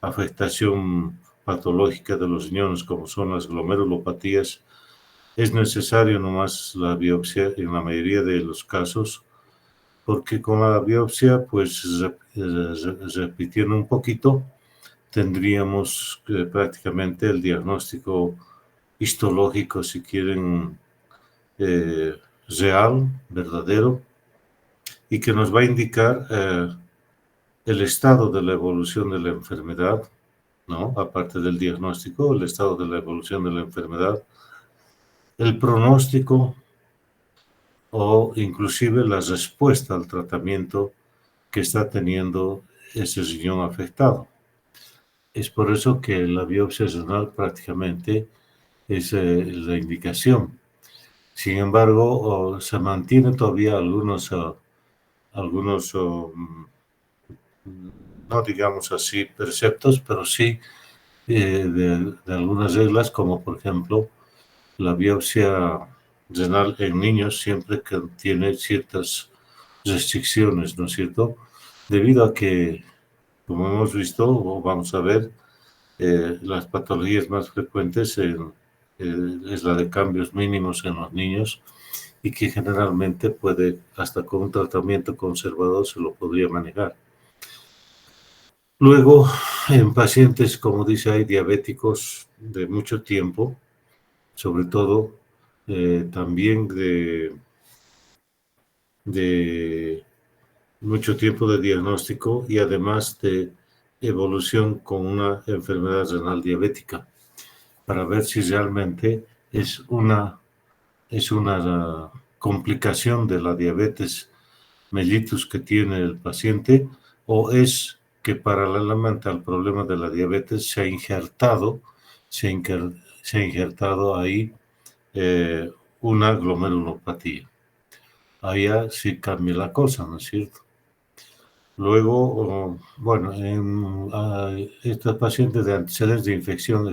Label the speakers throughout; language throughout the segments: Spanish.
Speaker 1: afectación patológica de los riñones, como son las glomerulopatías, es necesario nomás la biopsia en la mayoría de los casos, porque con la biopsia, pues repitiendo un poquito, tendríamos prácticamente el diagnóstico histológico, si quieren, real, verdadero, y que nos va a indicar el estado de la evolución de la enfermedad, ¿no? Aparte del diagnóstico, el estado de la evolución de la enfermedad, el pronóstico o inclusive la respuesta al tratamiento que está teniendo ese riñón afectado. Es por eso que la biopsia renal prácticamente es la indicación. Sin embargo, se mantienen todavía algunos no digamos así preceptos, pero sí de algunas reglas, como por ejemplo la biopsia renal en niños siempre que tiene ciertas restricciones, ¿no es cierto? Debido a que, como hemos visto o vamos a ver, las patologías más frecuentes es la de cambios mínimos en los niños y que generalmente puede, hasta con un tratamiento conservador, se lo podría manejar. Luego, en pacientes, como dice, hay diabéticos de mucho tiempo, sobre todo también de mucho tiempo de diagnóstico y además de evolución con una enfermedad renal diabética, para ver si realmente es una complicación de la diabetes mellitus que tiene el paciente, o es que paralelamente al problema de la diabetes se ha injertado ahí una glomerulopatía. Allá sí cambia la cosa, ¿no es cierto? Luego, bueno, en estos pacientes de antecedentes de infección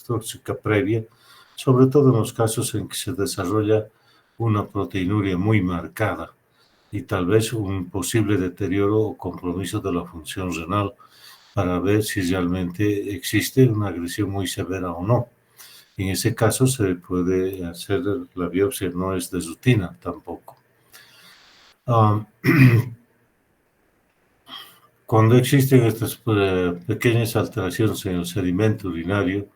Speaker 1: tóxica previa, sobre todo en los casos en que se desarrolla una proteinuria muy marcada y tal vez un posible deterioro o compromiso de la función renal, para ver si realmente existe una agresión muy severa o no. En ese caso se puede hacer la biopsia, no es de rutina tampoco. Cuando existen estas pequeñas alteraciones en el sedimento urinario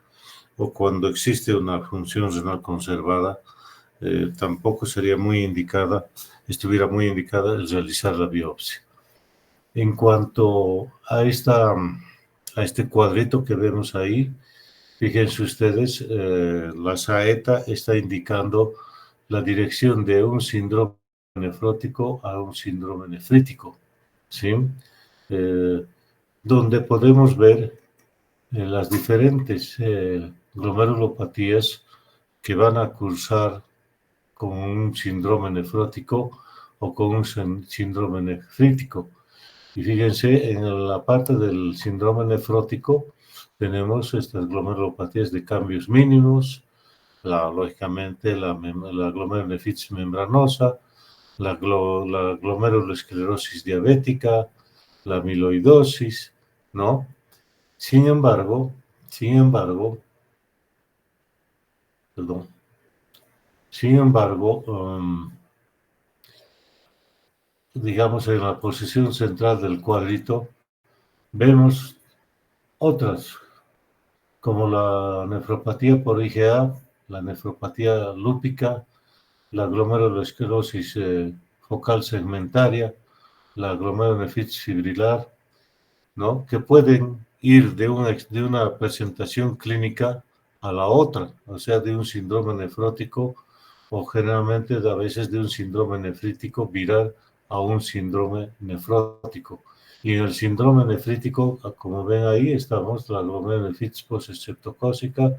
Speaker 1: o cuando existe una función renal conservada, tampoco estuviera muy indicada el realizar la biopsia. En cuanto a este cuadrito que vemos ahí, fíjense ustedes, la saeta está indicando la dirección de un síndrome nefrótico a un síndrome nefrítico, ¿sí? Donde podemos ver las diferentes glomerulopatías que van a cursar con un síndrome nefrótico o con un síndrome nefrítico. Y fíjense, en la parte del síndrome nefrótico tenemos estas glomerulopatías de cambios mínimos, lógicamente la glomerulonefritis membranosa, la glomerulosclerosis diabética, la amiloidosis, ¿no? Sin embargo, digamos, en la posición central del cuadrito, vemos otras, como la nefropatía por IgA, la nefropatía lúpica, la glomerulosclerosis focal segmentaria, la glomerulonefritis fibrilar, ¿no? Que pueden ir de una presentación clínica a la otra, o sea, de un síndrome nefrótico o generalmente a veces de un síndrome nefrítico viral a un síndrome nefrótico. Y en el síndrome nefrítico, como ven ahí, estamos la glomerulonefritis postestreptocócica,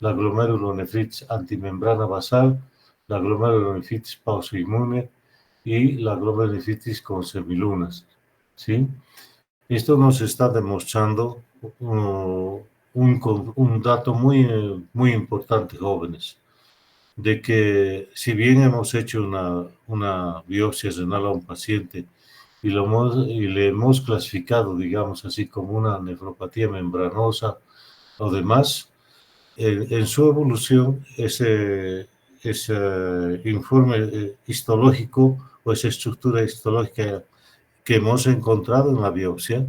Speaker 1: la glomerulonefritis antimembrana basal, la glomerulonefritis pausoinmune y la glomerulonefritis con semilunas, ¿sí? Esto nos está demostrando un dato muy importante, jóvenes, de que si bien hemos hecho una biopsia renal a un paciente y le hemos clasificado, digamos así, como una nefropatía membranosa o demás. En su evolución, ese informe histológico o esa estructura histológica que hemos encontrado en la biopsia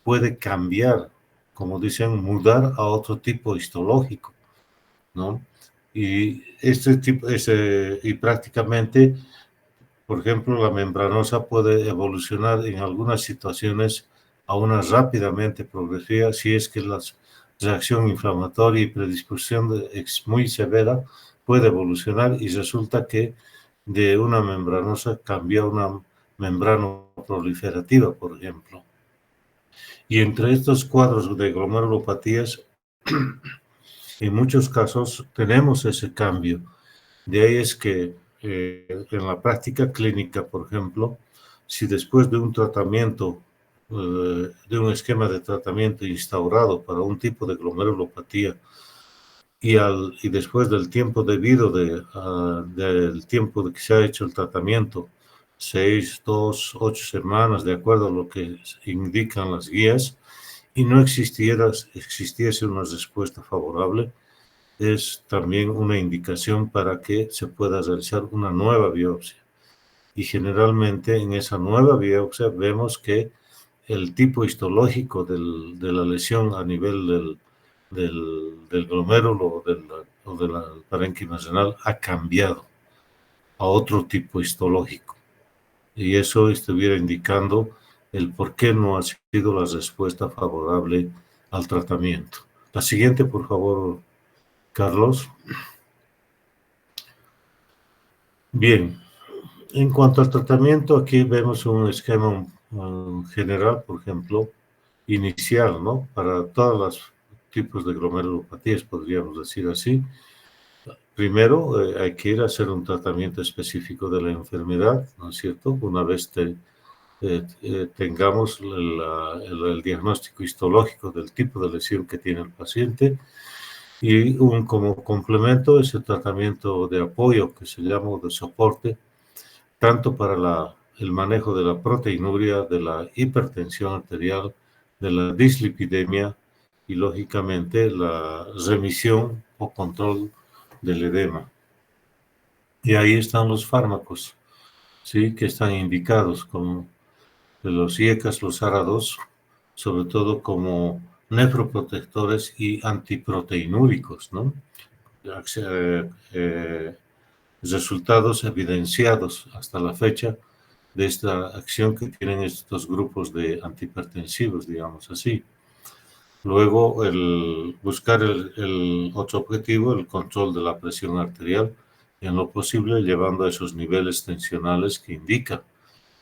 Speaker 1: puede cambiar, como dicen, mudar a otro tipo histológico, ¿no? Y y prácticamente, por ejemplo, la membranosa puede evolucionar en algunas situaciones a una rápidamente progresiva si es que la reacción inflamatoria y predisposición es muy severa, puede evolucionar y resulta que de una membranosa cambia a una membrana proliferativa, por ejemplo. Y entre estos cuadros de glomerulopatías, en muchos casos tenemos ese cambio. De ahí es que en la práctica clínica, por ejemplo, si después de un tratamiento, de un esquema de tratamiento instaurado para un tipo de glomerulopatía y después del tiempo debido del tiempo de que se ha hecho el tratamiento, 6, 2, 8 semanas, de acuerdo a lo que indican las guías, y no existiese una respuesta favorable, es también una indicación para que se pueda realizar una nueva biopsia. Y generalmente en esa nueva biopsia vemos que el tipo histológico de la lesión a nivel del glomérulo o de la parénquima renal ha cambiado a otro tipo histológico. Y eso estuviera indicando el por qué no ha sido la respuesta favorable al tratamiento. La siguiente, por favor, Carlos. Bien, en cuanto al tratamiento, aquí vemos un esquema general, por ejemplo, inicial, ¿no? Para todos los tipos de glomerulopatías, podríamos decir así. Primero, hay que ir a hacer un tratamiento específico de la enfermedad, ¿no es cierto? Una vez tengamos el diagnóstico histológico del tipo de lesión que tiene el paciente y como complemento ese tratamiento de apoyo que se llama de soporte, tanto para el manejo de la proteinuria, de la hipertensión arterial, de la dislipidemia y, lógicamente, la remisión o control del edema. Y ahí están los fármacos, ¿sí? Que están indicados como los IECAS, los ARA2, sobre todo como nefroprotectores y antiproteinúricos, ¿no? Resultados evidenciados hasta la fecha de esta acción que tienen estos grupos de antihipertensivos, digamos así. Luego, buscar el otro objetivo, el control de la presión arterial, en lo posible llevando a esos niveles tensionales que indica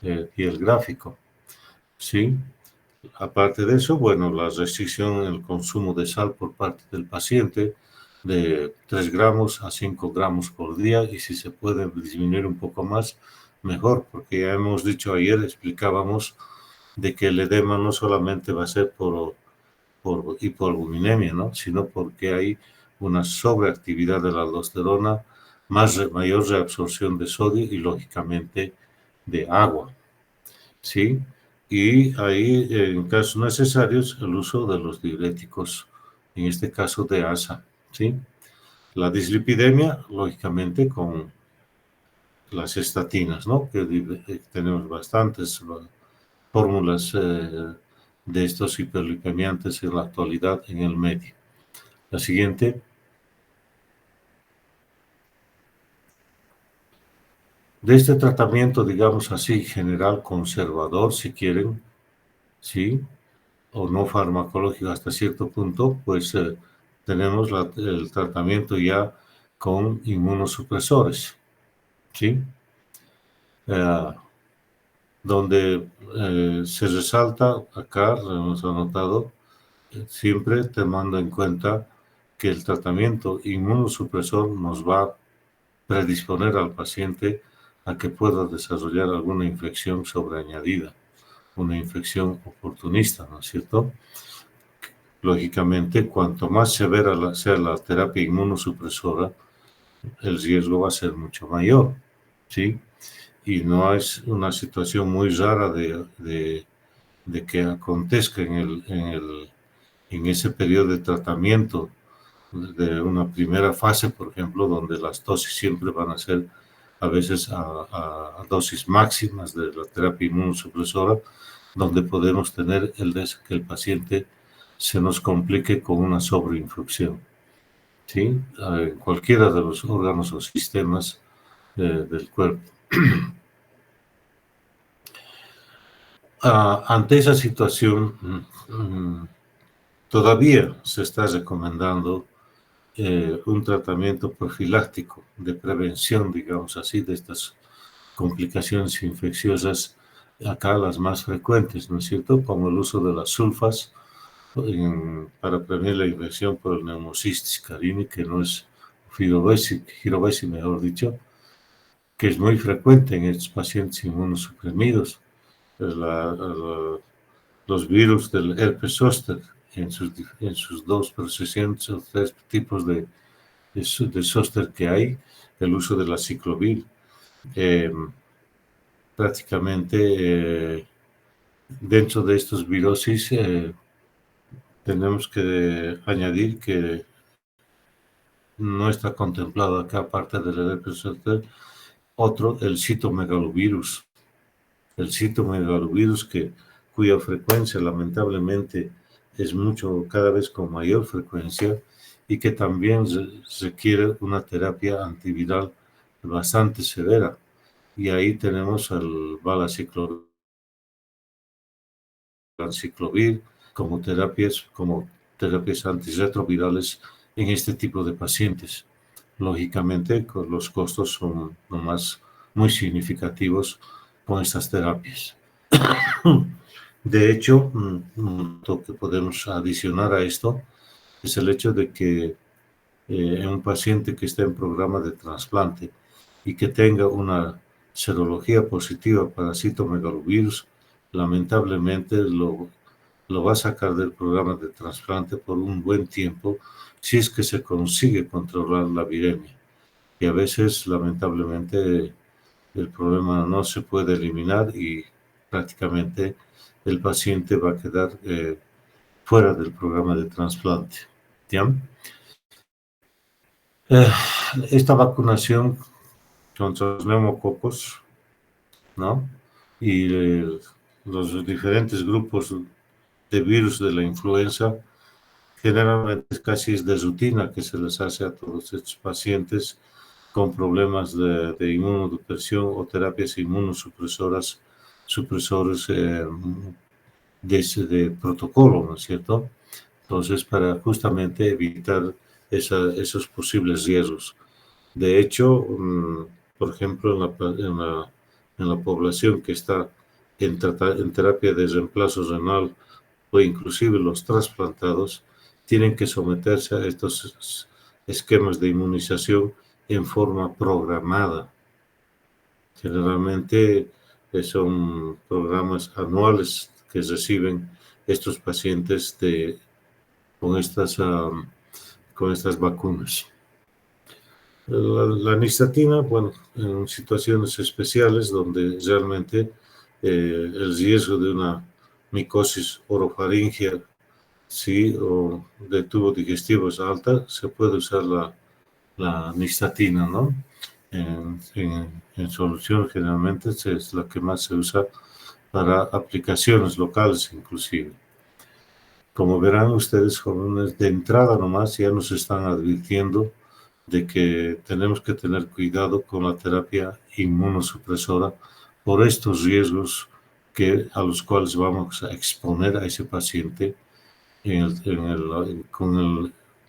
Speaker 1: y el gráfico. ¿Sí? Aparte de eso, bueno, la restricción en el consumo de sal por parte del paciente de 3 gramos a 5 gramos por día, y si se puede disminuir un poco más, mejor, porque ya hemos dicho ayer, explicábamos de que el edema no solamente va a ser por hipoalbuminemia, ¿no? Sino porque hay una sobreactividad de la aldosterona, mayor reabsorción de sodio y, lógicamente, de agua, ¿sí? Y ahí, en casos necesarios, el uso de los diuréticos, en este caso de ASA, ¿sí? La dislipidemia, lógicamente, con las estatinas, ¿no? Que tenemos bastantes fórmulas de estos hiperlipemiantes en la actualidad en el medio. La siguiente. De este tratamiento, digamos así, general conservador, si quieren, ¿sí? O no farmacológico hasta cierto punto, pues tenemos el tratamiento ya con inmunosupresores, ¿sí? Donde se resalta, acá lo hemos anotado, siempre tomando en cuenta que el tratamiento inmunosupresor nos va a predisponer al paciente a que pueda desarrollar alguna infección sobreañadida, una infección oportunista, ¿no es cierto? Lógicamente, cuanto más severa sea la terapia inmunosupresora, el riesgo va a ser mucho mayor, ¿sí? y no es una situación muy rara de que acontezca en ese periodo de tratamiento de una primera fase, por ejemplo, donde las dosis siempre van a ser a veces a dosis máximas de la terapia inmunosupresora, donde podemos tener que el paciente se nos complique con una sobreinfección, ¿sí? En cualquiera de los órganos o sistemas del cuerpo. Ante esa situación, todavía se está recomendando un tratamiento profiláctico de prevención, digamos así, de estas complicaciones infecciosas, acá las más frecuentes, ¿no es cierto? Como el uso de las sulfas para prevenir la infección por el neumocistis carini, que no es girovesi, mejor dicho, que es muy frecuente en estos pacientes inmunosuprimidos. Los virus del herpes zóster en sus dos procesiones o tres tipos de zóster que hay, el uso de la ciclovir. Prácticamente dentro de estos virosis tenemos que añadir que no está contemplado acá, aparte del herpes zóster, otro, el citomegalovirus. El citomegalovirus cuya frecuencia lamentablemente es cada vez con mayor frecuencia y que también requiere una terapia antiviral bastante severa. Y ahí tenemos el valacyclovir como terapias antirretrovirales en este tipo de pacientes. Lógicamente, los costos son nomás muy significativos con estas terapias. De hecho, lo que podemos adicionar a esto es el hecho de que en un paciente que esté en programa de trasplante y que tenga una serología positiva para citomegalovirus, lamentablemente lo va a sacar del programa de trasplante por un buen tiempo si es que se consigue controlar la viremia. Y a veces, lamentablemente, el problema no se puede eliminar y prácticamente el paciente va a quedar fuera del programa de trasplante. ¿Ya? Esta vacunación contra los neumococos, ¿no? Y los diferentes grupos de virus de la influenza, generalmente casi es de rutina que se les hace a todos estos pacientes con problemas de inmunodepresión o terapias inmunosupresoras, supresores de protocolo, ¿no es cierto? Entonces, para justamente evitar esos posibles riesgos. De hecho, por ejemplo, en la población que está en terapia de reemplazo renal o inclusive los trasplantados, tienen que someterse a estos esquemas de inmunización en forma programada. Generalmente son programas anuales que reciben estos pacientes con estas vacunas. La nistatina, bueno, en situaciones especiales donde realmente el riesgo de una micosis orofaringea, sí, o de tubo digestivo es alta, se puede usar la nistatina, ¿no? En solución generalmente es la que más se usa para aplicaciones locales inclusive. Como verán ustedes, jóvenes, de entrada nomás ya nos están advirtiendo de que tenemos que tener cuidado con la terapia inmunosupresora por estos riesgos a los cuales vamos a exponer a ese paciente en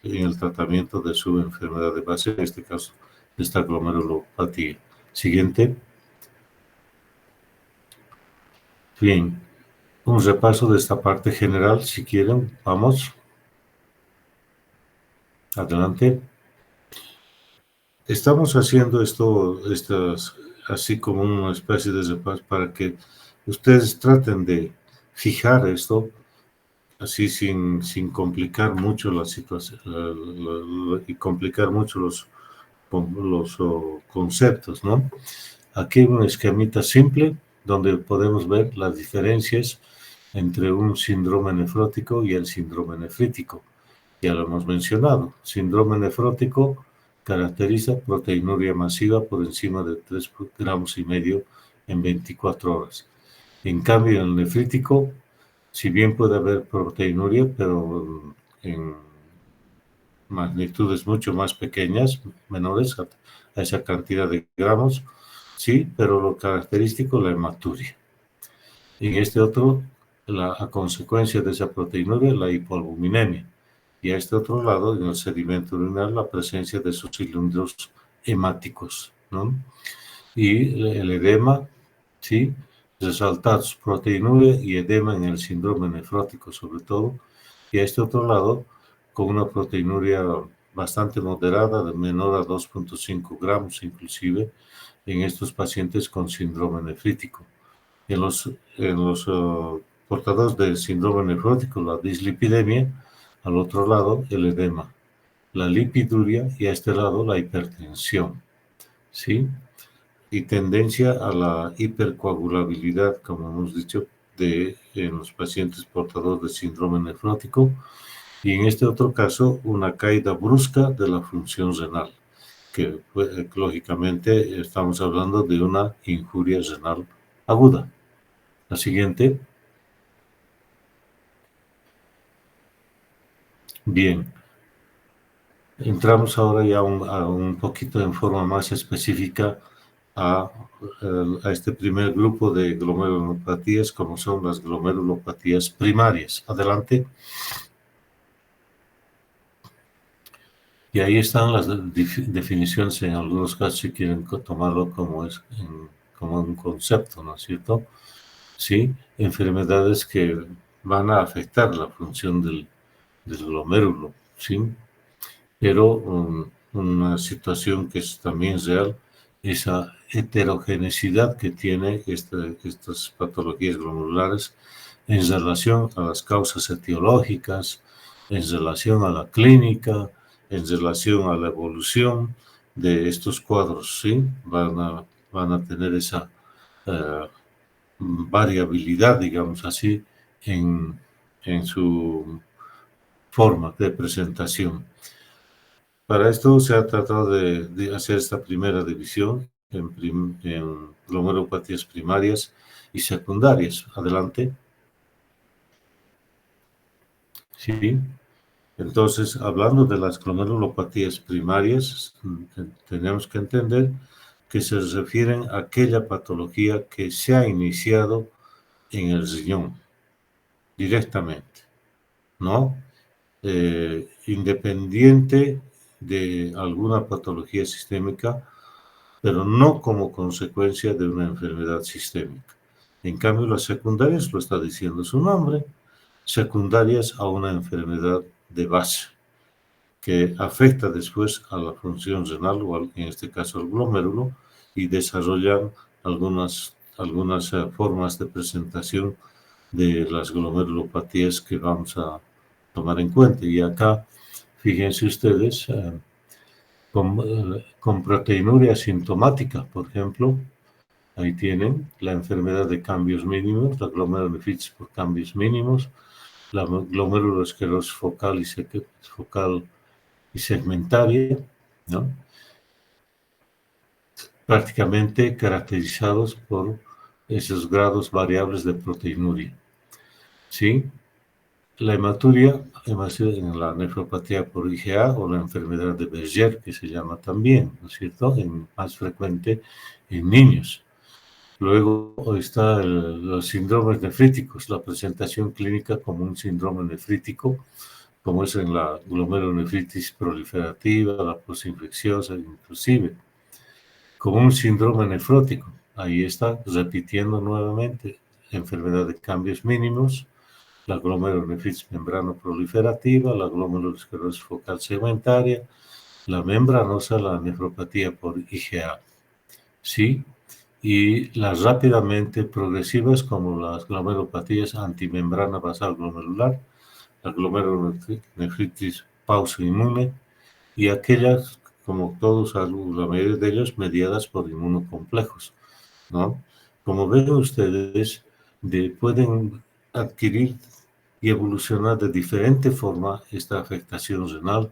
Speaker 1: el tratamiento de su enfermedad de base, en este caso, de esta glomerulopatía. Siguiente. Bien, un repaso de esta parte general, si quieren, vamos. Adelante. Estamos haciendo así como una especie de repaso para que ustedes traten de fijar esto así sin complicar mucho la situación y complicar mucho los conceptos, ¿no? Aquí hay un esquemita simple donde podemos ver las diferencias entre un síndrome nefrótico y el síndrome nefrítico. Ya lo hemos mencionado. Síndrome nefrótico caracteriza proteinuria masiva por encima de 3,5 gramos en 24 horas. En cambio, en el nefrítico, si bien puede haber proteinuria, pero en magnitudes mucho más pequeñas, menores a esa cantidad de gramos, sí, pero lo característico es la hematuria. En este otro, a consecuencia de esa proteinuria, la hipoalbuminemia. Y a este otro lado, en el sedimento urinario, la presencia de esos cilindros hemáticos, ¿no? Y el edema, ¿sí? Resaltados proteinuria y edema en el síndrome nefrótico, sobre todo. Y a este otro lado, con una proteinuria bastante moderada, de menor a 2,5 gramos inclusive, en estos pacientes con síndrome nefrítico. En los portadores del síndrome nefrótico, la dislipidemia, al otro lado el edema, la lipiduria y a este lado la hipertensión, ¿sí? Y tendencia a la hipercoagulabilidad, como hemos dicho, en los pacientes portadores de síndrome nefrótico, y en este otro caso una caída brusca de la función renal, que lógicamente estamos hablando de una injuria renal aguda. La siguiente. Bien, entramos ahora ya a un poquito en forma más específica a este primer grupo de glomerulopatías, como son las glomerulopatías primarias. Adelante. Y ahí están las definiciones, en algunos casos, si quieren tomarlo como un concepto, ¿no es cierto? Sí, enfermedades que van a afectar la función del glomérulo, ¿sí? Pero una situación que es también real, esa heterogeneidad que tiene estas patologías glomerulares en relación a las causas etiológicas, en relación a la clínica, en relación a la evolución de estos cuadros, ¿sí? Van a tener esa variabilidad, digamos así, en su forma de presentación. Para esto se ha tratado de hacer esta primera división en glomerulopatías primarias y secundarias. Adelante. Sí. Entonces, hablando de las glomerulopatías primarias, tenemos que entender que se refieren a aquella patología que se ha iniciado en el riñón directamente, ¿no? Independiente de alguna patología sistémica, pero no como consecuencia de una enfermedad sistémica. En cambio, las secundarias, lo está diciendo su nombre, secundarias a una enfermedad de base, que afecta después a la función renal, o en este caso al glomérulo, y desarrollan algunas formas de presentación de las glomerulopatías que vamos a tomar en cuenta. Y acá, fíjense ustedes, con proteinuria sintomática, por ejemplo, ahí tienen la enfermedad de cambios mínimos, la glomerulonefritis por cambios mínimos, la glomerulosclerosis focal y segmentaria, ¿no? Prácticamente caracterizados por esos grados variables de proteinuria, ¿sí? La hematuria en la nefropatía por IgA o la enfermedad de Berger, que se llama también, ¿no es cierto?, más frecuente en niños. Luego están los síndromes nefríticos, la presentación clínica como un síndrome nefrítico, como es en la glomerulonefritis proliferativa, la postinfecciosa, inclusive, como un síndrome nefrótico. Ahí está, repitiendo nuevamente, enfermedad de cambios mínimos, la glomerulonefritis membranoproliferativa, la glomerulosclerosis focal segmentaria, la membranosa, la nefropatía por IgA. ¿Sí? Y las rápidamente progresivas, como las glomerulopatías antimembrana basal glomerular, la glomerulonefritis pausoinmune, y aquellas, como todos, la mayoría de ellos, mediadas por inmunocomplejos, ¿no? Como ven ustedes, pueden adquirir y evolucionar de diferente forma esta afectación renal,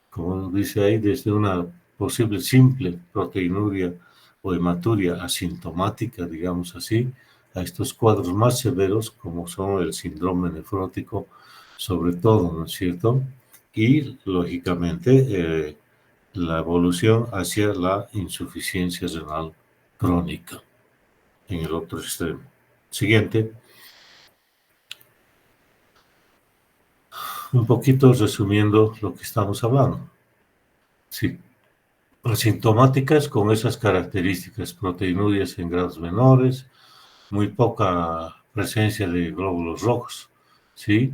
Speaker 1: como dice ahí, desde una posible simple proteinuria o hematuria asintomática, digamos así, a estos cuadros más severos como son el síndrome nefrótico, sobre todo, ¿no es cierto? Y, lógicamente, la evolución hacia la insuficiencia renal crónica en el otro extremo. Siguiente. Un poquito resumiendo lo que estamos hablando. Sí, asintomáticas con esas características, proteinurias en grados menores, muy poca presencia de glóbulos rojos, ¿sí?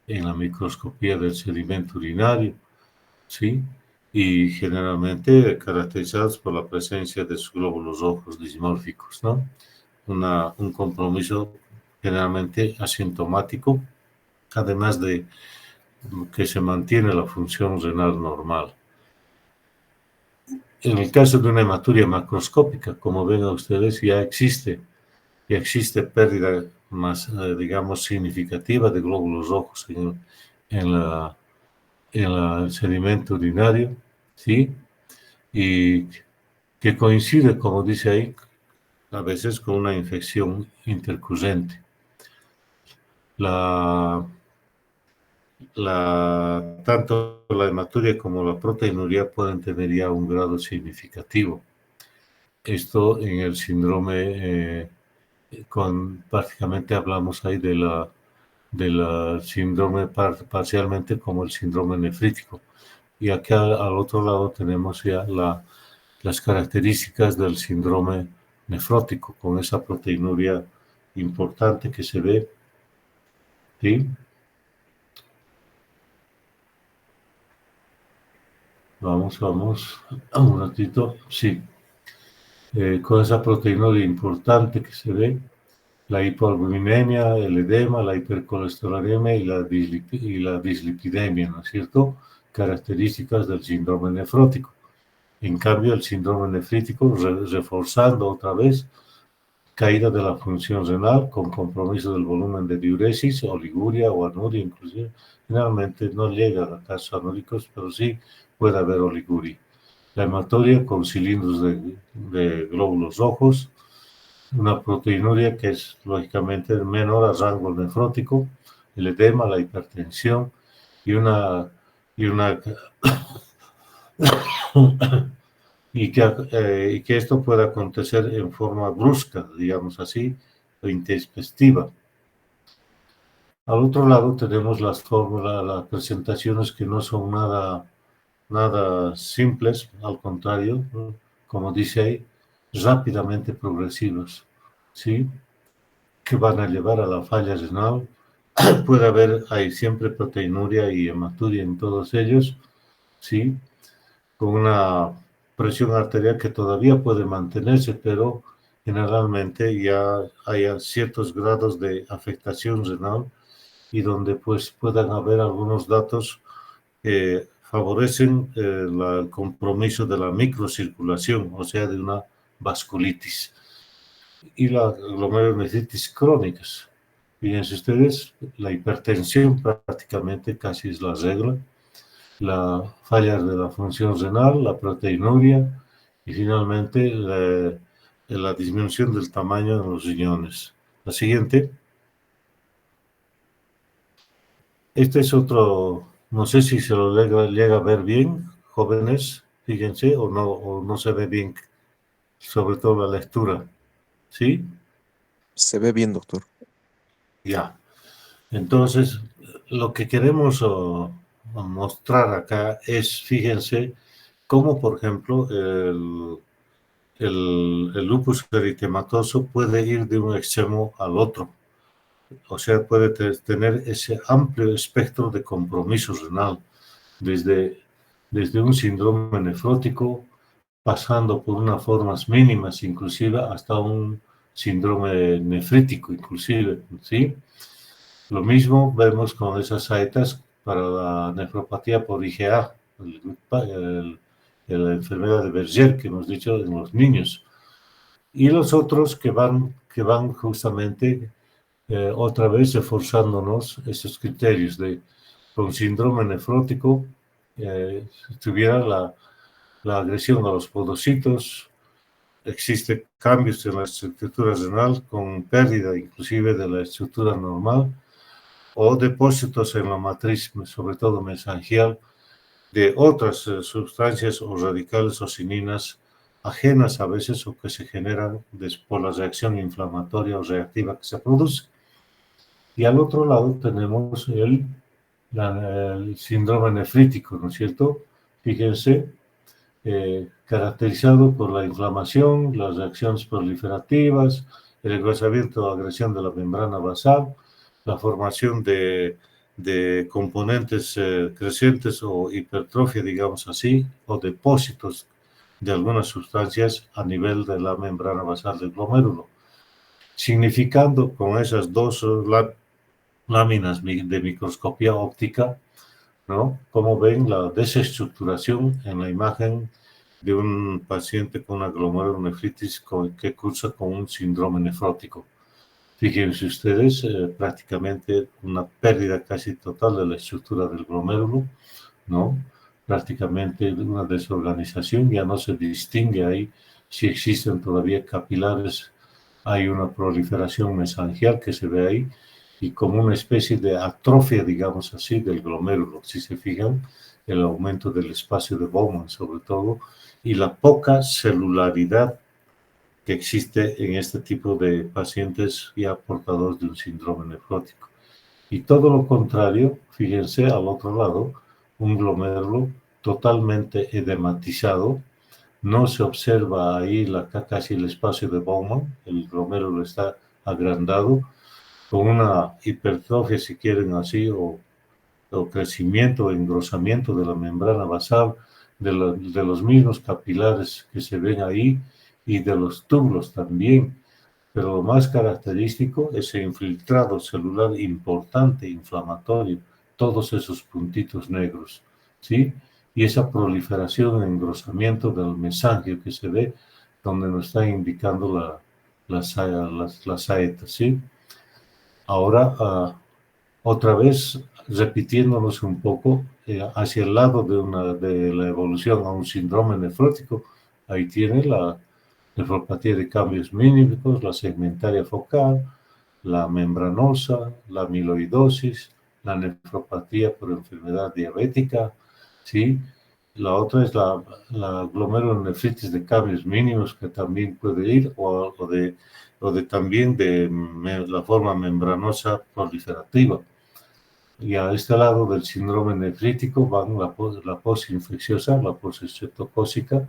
Speaker 1: En la microscopía del sedimento urinario, ¿sí? Y generalmente caracterizados por la presencia de sus glóbulos rojos dismórficos, ¿no? Un compromiso generalmente asintomático, además de que se mantiene la función renal normal. En el caso de una hematuria macroscópica, como ven ustedes, ya existe pérdida más, digamos, significativa de glóbulos rojos en el sedimento urinario, ¿sí? Y que coincide, como dice ahí, a veces con una infección intercurrente. Tanto la hematuria como la proteinuria pueden tener ya un grado significativo. Esto en el síndrome, prácticamente hablamos ahí del síndrome parcialmente como el síndrome nefrítico. Y aquí al otro lado tenemos ya las características del síndrome nefrótico, con esa proteinuria importante que se ve, ¿sí? Vamos, un ratito, sí. Con esa proteinuria importante que se ve, la hipoalbuminemia, el edema, la hipercolesterolemia y la dislipidemia, ¿no es cierto? Características del síndrome nefrótico. En cambio, el síndrome nefrítico, reforzando otra vez, caída de la función renal con compromiso del volumen de diuresis, oliguria o anuria, inclusive. Generalmente no llega a casos anúricos, pero sí puede haber oliguria. La hematuria con cilindros de glóbulos rojos, una proteinuria que es lógicamente menor a rango nefrótico, el edema, la hipertensión y una y que esto pueda acontecer en forma brusca, digamos así, o intempestiva. Al otro lado tenemos las presentaciones que no son nada simples, al contrario, ¿no? Como dice ahí, rápidamente progresivas, ¿sí? Que van a llevar a la falla renal. Puede haber, hay siempre proteinuria y hematuria en todos ellos, ¿sí? Con una presión arterial que todavía puede mantenerse, pero generalmente ya hay ciertos grados de afectación renal y donde pues puedan haber algunos datos que favorecen el compromiso de la microcirculación, o sea, de una vasculitis y la glomerulonefritis crónicas. Fíjense ustedes, la hipertensión prácticamente casi es la regla, la falla de la función renal, la proteinuria y finalmente la disminución del tamaño de los riñones. La siguiente. Este es otro, no sé si se lo llega a ver bien, jóvenes, fíjense, o no se ve bien, sobre todo la lectura. ¿Sí?
Speaker 2: Se ve bien, doctor.
Speaker 1: Ya. Entonces, lo que queremos mostrar acá es, fíjense, cómo, por ejemplo, el lupus eritematoso puede ir de un extremo al otro. O sea, puede tener ese amplio espectro de compromiso renal, desde un síndrome nefrótico, pasando por unas formas mínimas, inclusive hasta un síndrome nefrítico, inclusive, ¿sí? Lo mismo vemos con esas saetas para la nefropatía por IgA, la enfermedad de Berger que hemos dicho en los niños. y los otros que van justamente otra vez reforzándonos esos criterios de con síndrome nefrótico tuviera la agresión a los podocitos, existe cambios en la estructura renal con pérdida inclusive de la estructura normal o depósitos en la matriz, sobre todo mesangial, de otras sustancias o radicales o sininas ajenas a veces o que se generan por la reacción inflamatoria o reactiva que se produce. Y al otro lado tenemos el síndrome nefrítico, ¿no es cierto? Fíjense, caracterizado por la inflamación, las reacciones proliferativas, el engrosamiento o agresión de la membrana basal, la formación de componentes crecientes o hipertrofia, digamos así, o depósitos de algunas sustancias a nivel de la membrana basal del glomérulo, significando con esas dos láminas de microscopía óptica, ¿no? Como ven, la desestructuración en la imagen de un paciente con una glomerulonefritis que cursa con un síndrome nefrótico. Fíjense ustedes, prácticamente una pérdida casi total de la estructura del glomérulo, ¿no? Prácticamente una desorganización, ya no se distingue ahí si existen todavía capilares, hay una proliferación mesangial que se ve ahí, y como una especie de atrofia, digamos así, del glomérulo, si se fijan, el aumento del espacio de Bowman sobre todo, y la poca celularidad que existe en este tipo de pacientes ya portadores de un síndrome nefrótico. Y todo lo contrario, fíjense al otro lado, un glomérulo totalmente edematizado, no se observa ahí casi el espacio de Bowman, el glomérulo está agrandado, con una hipertrofia, si quieren así, o crecimiento o engrosamiento de la membrana basal, de los mismos capilares que se ven ahí y de los túbulos también. Pero lo más característico es el infiltrado celular importante, inflamatorio, todos esos puntitos negros, ¿sí? Y esa proliferación, engrosamiento del mesangio que se ve, donde nos está indicando las saetas, ¿sí? Ahora, otra vez, repitiéndonos un poco, hacia el lado de la evolución a un síndrome nefrótico, ahí tiene la nefropatía de cambios mínimos, la segmentaria focal, la membranosa, la amiloidosis, la nefropatía por enfermedad diabética, ¿sí? La otra es la glomerulonefritis de cambios mínimos que también puede ir, o también de la forma membranosa proliferativa. Y a este lado del síndrome nefrítico van la posinfecciosa, la postestreptocócica,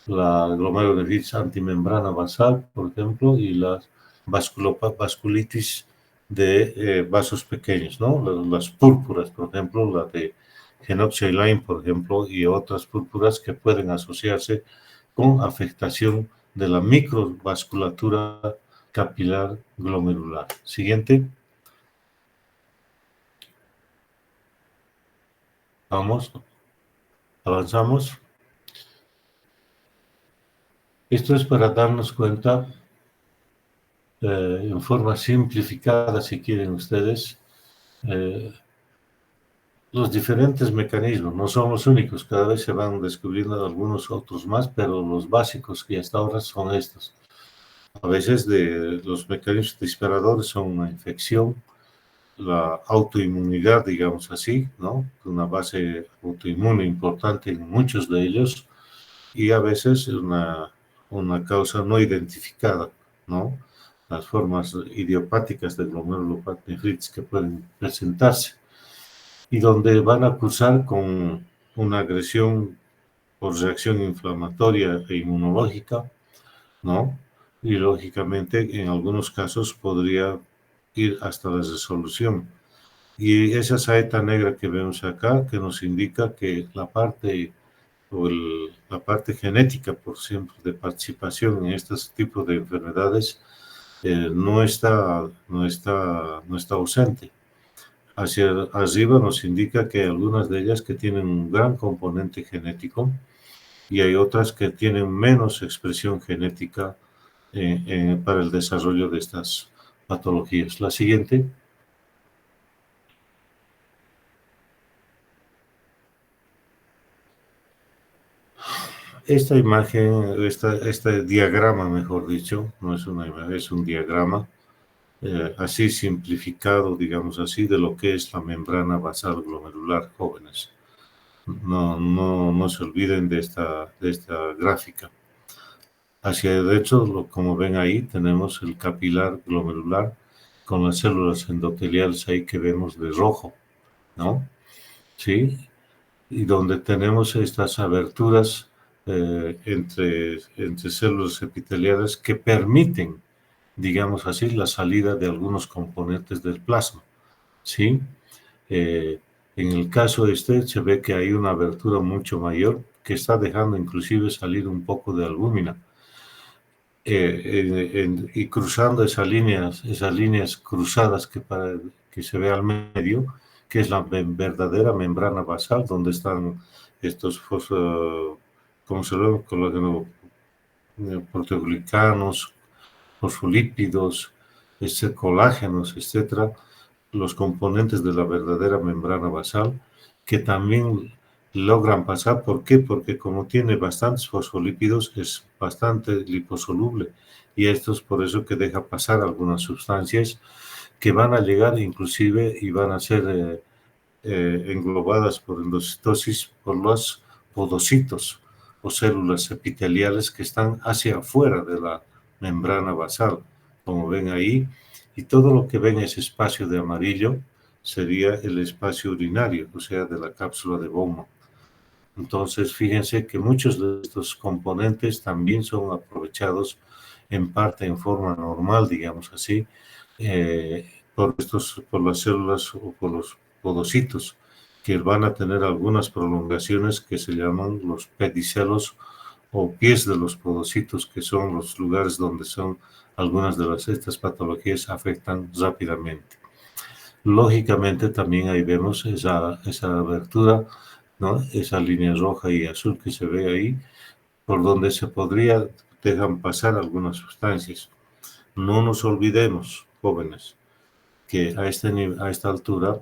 Speaker 1: la glomerulonefritis antimembrana basal, por ejemplo, y la vasculitis de vasos pequeños, ¿no? Las púrpuras, por ejemplo, la de Henoch-Schönlein, por ejemplo, y otras púrpuras que pueden asociarse con afectación de la microvasculatura capilar glomerular. Siguiente. Vamos, avanzamos. Esto es para darnos cuenta en forma simplificada, si quieren ustedes, los diferentes mecanismos. No son los únicos, cada vez se van descubriendo algunos otros más, pero los básicos que hasta ahora son estos. A veces los mecanismos disparadores son una infección, la autoinmunidad, digamos así, ¿no? Una base autoinmune importante en muchos de ellos, y a veces una causa no identificada, ¿no? Las formas idiopáticas de glomerulonefritis que pueden presentarse y donde van a cursar con una agresión por reacción inflamatoria e inmunológica, ¿no? Y lógicamente en algunos casos podría ir hasta la resolución. Y esa saeta negra que vemos acá, que nos indica que la parte genética, por ejemplo, de participación en estos tipos de enfermedades no está ausente. Hacia arriba nos indica que hay algunas de ellas que tienen un gran componente genético y hay otras que tienen menos expresión genética para el desarrollo de estas patologías. La siguiente. Esta imagen, este diagrama, mejor dicho, no es una imagen, es un diagrama, así simplificado, digamos así, de lo que es la membrana basal glomerular, jóvenes. No se olviden de esta gráfica. Hacia el derecho, como ven ahí, tenemos el capilar glomerular con las células endoteliales ahí que vemos de rojo, ¿no? ¿Sí? Y donde tenemos estas aberturas entre células epiteliales que permiten, digamos así, la salida de algunos componentes del plasma, ¿sí? En el caso este se ve que hay una abertura mucho mayor que está dejando inclusive salir un poco de albúmina. Y cruzando esas líneas cruzadas que se ve al medio, que es la verdadera membrana basal, donde están estos como se llama, colágeno, proteoglicanos, fosfolípidos, colágenos, etcétera, los componentes de la verdadera membrana basal, que también logran pasar. ¿Por qué? Porque como tiene bastantes fosfolípidos, es bastante liposoluble, y esto es por eso que deja pasar algunas sustancias que van a llegar inclusive y van a ser englobadas por endocitosis por los podocitos o células epiteliales que están hacia afuera de la membrana basal, como ven ahí, y todo lo que ven ese espacio de amarillo sería el espacio urinario, o sea, de la cápsula de Bowman. Entonces, fíjense que muchos de estos componentes también son aprovechados en parte en forma normal, digamos así, por las células o por los podocitos, que van a tener algunas prolongaciones que se llaman los pedicelos o pies de los podocitos, que son los lugares donde son algunas de estas patologías afectan rápidamente. Lógicamente también ahí vemos esa abertura, ¿no? Esa línea roja y azul que se ve ahí, por donde se podría dejar pasar algunas sustancias. No nos olvidemos, jóvenes, que a esta altura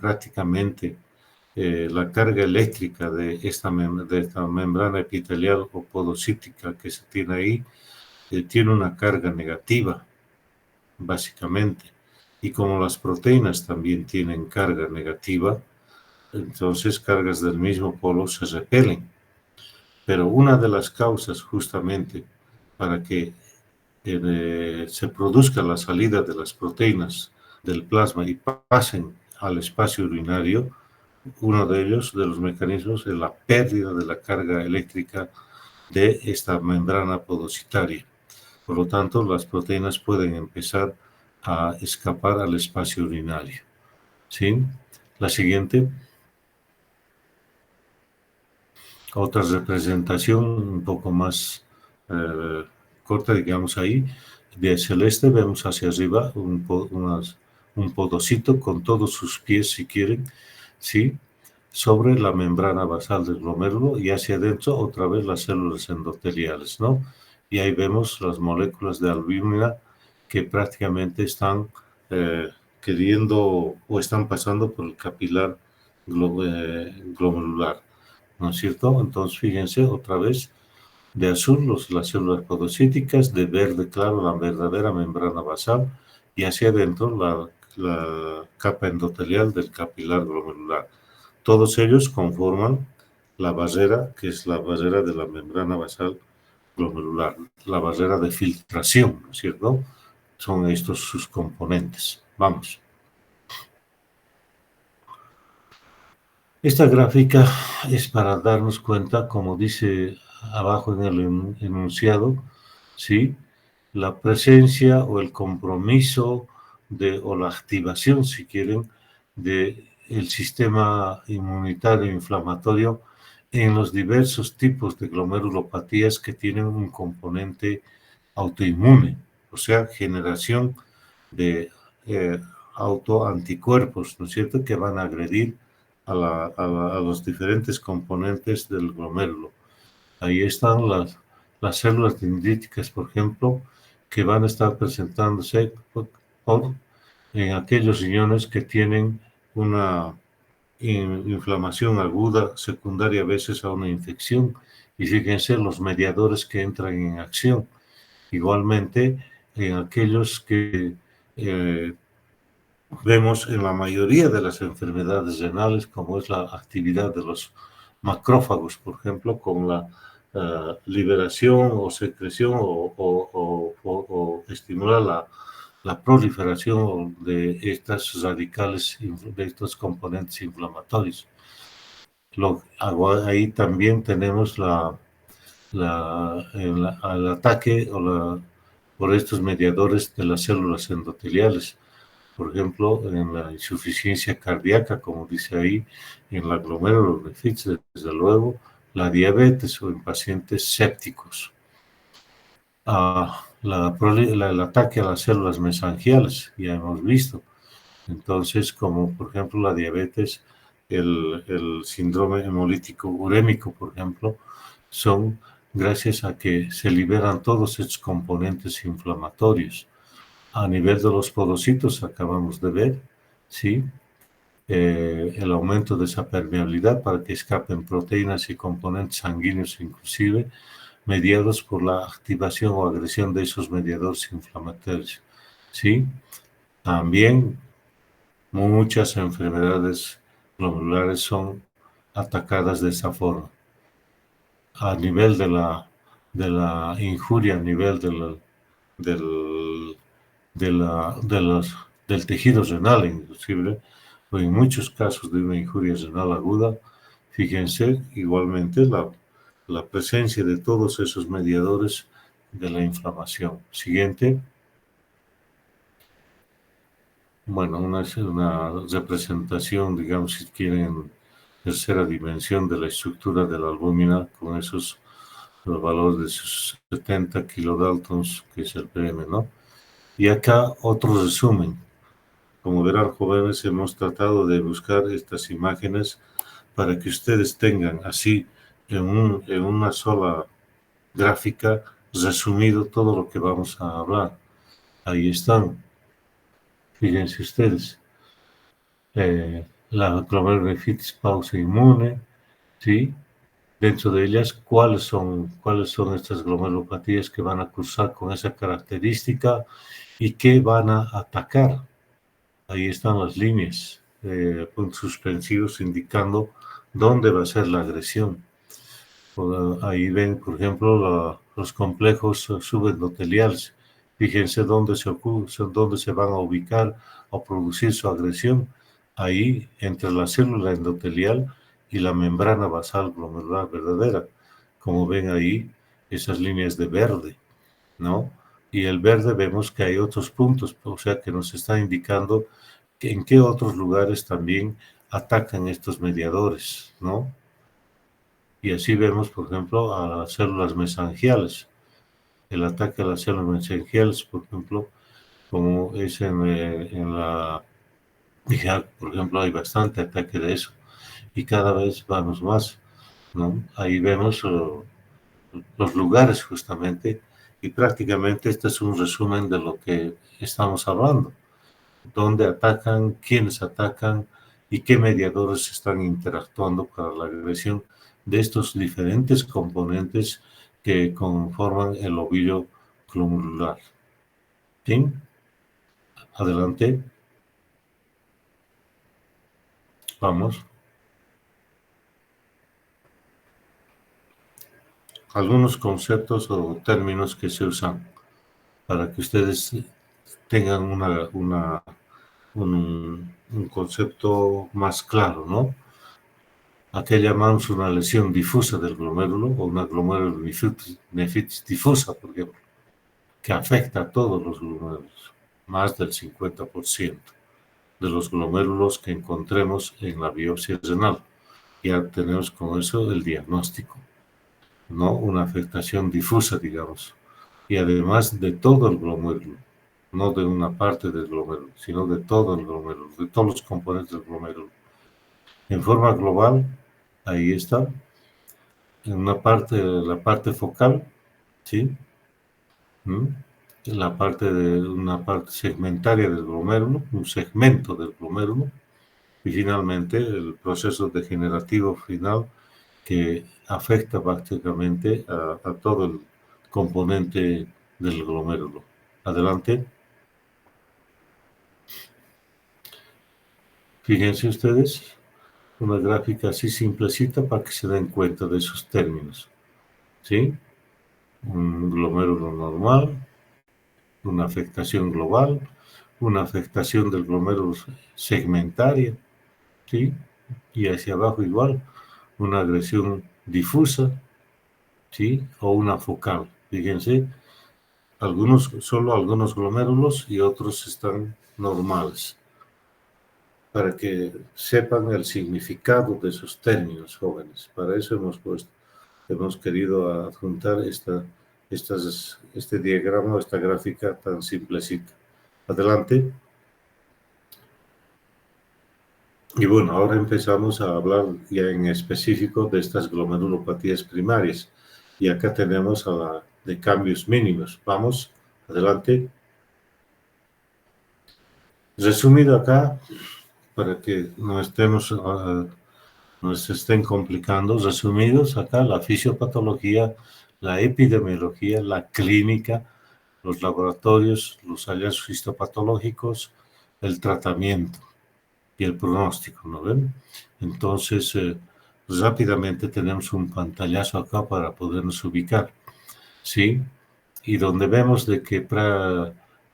Speaker 1: prácticamente la carga eléctrica de esta membrana epitelial o podocítica que se tiene ahí tiene una carga negativa, básicamente. Y como las proteínas también tienen carga negativa, entonces cargas del mismo polo se repelen. Pero una de las causas justamente para que se produzca la salida de las proteínas del plasma y pasen al espacio urinario, uno de ellos, de los mecanismos, es la pérdida de la carga eléctrica de esta membrana podocitaria. Por lo tanto, las proteínas pueden empezar a escapar al espacio urinario. ¿Sí? La siguiente. Otra representación un poco más corta, digamos ahí, de celeste vemos hacia arriba un podocito con todos sus pies, si quieren, ¿sí? Sobre la membrana basal del glomérulo, y hacia adentro otra vez las células endoteliales, ¿no? Y ahí vemos las moléculas de albúmina que prácticamente están queriendo o están pasando por el capilar glomerular, ¿no es cierto? Entonces, fíjense otra vez, de azul las células podocíticas, de verde claro la verdadera membrana basal, y hacia adentro la capa endotelial del capilar glomerular. Todos ellos conforman la barrera, que es la barrera de la membrana basal glomerular, la barrera de filtración, ¿no es cierto? Son estos sus componentes. Vamos. Esta gráfica es para darnos cuenta, como dice abajo en el enunciado, ¿sí? La presencia o el compromiso o la activación, si quieren, del sistema inmunitario inflamatorio en los diversos tipos de glomerulopatías que tienen un componente autoinmune, o sea, generación de autoanticuerpos, ¿no es cierto?, que van a agredir a los diferentes componentes del glomérulo. Ahí están las células dendríticas, por ejemplo, que van a estar presentándose en aquellos riñones que tienen una inflamación aguda secundaria a veces a una infección. Y fíjense los mediadores que entran en acción. Igualmente, en aquellos que vemos en la mayoría de las enfermedades renales, como es la actividad de los macrófagos, por ejemplo, con la liberación o secreción o estimular la proliferación de estas radicales, de estos componentes inflamatorios. Ahí también tenemos el ataque por estos mediadores de las células endoteliales. Por ejemplo, en la insuficiencia cardíaca, como dice ahí, en la glomerulonephritis, desde luego, la diabetes o en pacientes sépticos. El ataque a las células mesangiales, ya hemos visto. Entonces, como por ejemplo la diabetes, el síndrome hemolítico urémico, por ejemplo, son gracias a que se liberan todos estos componentes inflamatorios. A nivel de los podocitos, acabamos de ver, ¿sí? El aumento de esa permeabilidad para que escapen proteínas y componentes sanguíneos inclusive, mediados por la activación o agresión de esos mediadores inflamatorios, ¿sí? También muchas enfermedades glomurulares son atacadas de esa forma. A nivel de la injuria, a nivel del tejido renal, inclusive, o en muchos casos de una injuria renal aguda, fíjense igualmente la presencia de todos esos mediadores de la inflamación. Siguiente. Bueno, una representación, digamos, si quieren, tercera dimensión de la estructura de la albúmina con esos los valores de sus 70 kilodaltons, que es el PM, ¿no? Y acá otro resumen. Como verán, jóvenes, hemos tratado de buscar estas imágenes para que ustedes tengan así en una sola gráfica resumido todo lo que vamos a hablar. Ahí están. Fíjense ustedes. La glomerulonephritis pausa inmune, ¿sí? Dentro de ellas, ¿cuáles son estas glomerulopatías que van a cursar con esa característica y qué van a atacar? Ahí están las líneas, puntos suspensivos indicando dónde va a ser la agresión. Ahí ven, por ejemplo, los complejos subendoteliales. Fíjense dónde se van a ubicar o producir su agresión. Ahí, entre la célula endotelial y la membrana basal glomerular verdadera. Como ven ahí, esas líneas de verde, ¿no? Y el verde vemos que hay otros puntos, o sea que nos está indicando que en qué otros lugares también atacan estos mediadores, ¿no? Y así vemos, por ejemplo, a las células mesangiales. El ataque a las células mesangiales, por ejemplo, como es en la IGAC, por ejemplo, hay bastante ataque de eso. Y cada vez vamos más, ¿no? Ahí vemos los lugares justamente, y prácticamente este es un resumen de lo que estamos hablando. Dónde atacan, quiénes atacan y qué mediadores están interactuando para la agresión de estos diferentes componentes que conforman el ovillo glomerular. ¿Sí? Adelante. Vamos. Algunos conceptos o términos que se usan para que ustedes tengan un concepto más claro, ¿no? ¿A qué llamamos una lesión difusa del glomérulo o una glomerulonefritis difusa, por ejemplo, que afecta a todos los glomérulos, más del 50% de los glomérulos que encontremos en la biopsia renal? Ya tenemos con eso el diagnóstico, ¿no? Una afectación difusa, digamos, y además de todo el glomérulo, no de una parte del glomérulo, sino de todo el glomérulo, de todos los componentes del glomérulo. En forma global, ahí está, en la parte focal, ¿sí? ¿Mm? Una parte segmentaria del glomérulo, un segmento del glomérulo, y finalmente el proceso degenerativo final que afecta prácticamente a todo el componente del glomérulo. Adelante. Fíjense ustedes, una gráfica así simplecita para que se den cuenta de esos términos. ¿Sí? Un glomérulo normal, una afectación global, una afectación del glomérulo segmentaria, ¿sí? Y hacia abajo igual, una agresión difusa, ¿sí? O una focal. Fíjense, solo algunos glomérulos y otros están normales, para que sepan el significado de esos términos, jóvenes. Para eso hemos querido adjuntar este diagrama, esta gráfica tan simplecita. Adelante. Y bueno, ahora empezamos a hablar ya en específico de estas glomerulopatías primarias. Y acá tenemos a la de cambios mínimos. Vamos, adelante. Resumido acá, para que no nos estén complicando, resumidos acá, la fisiopatología, la epidemiología, la clínica, los laboratorios, los hallazgos histopatológicos, el tratamiento y el pronóstico, ¿no ven? Entonces, rápidamente tenemos un pantallazo acá para podernos ubicar, ¿sí? Y donde vemos de que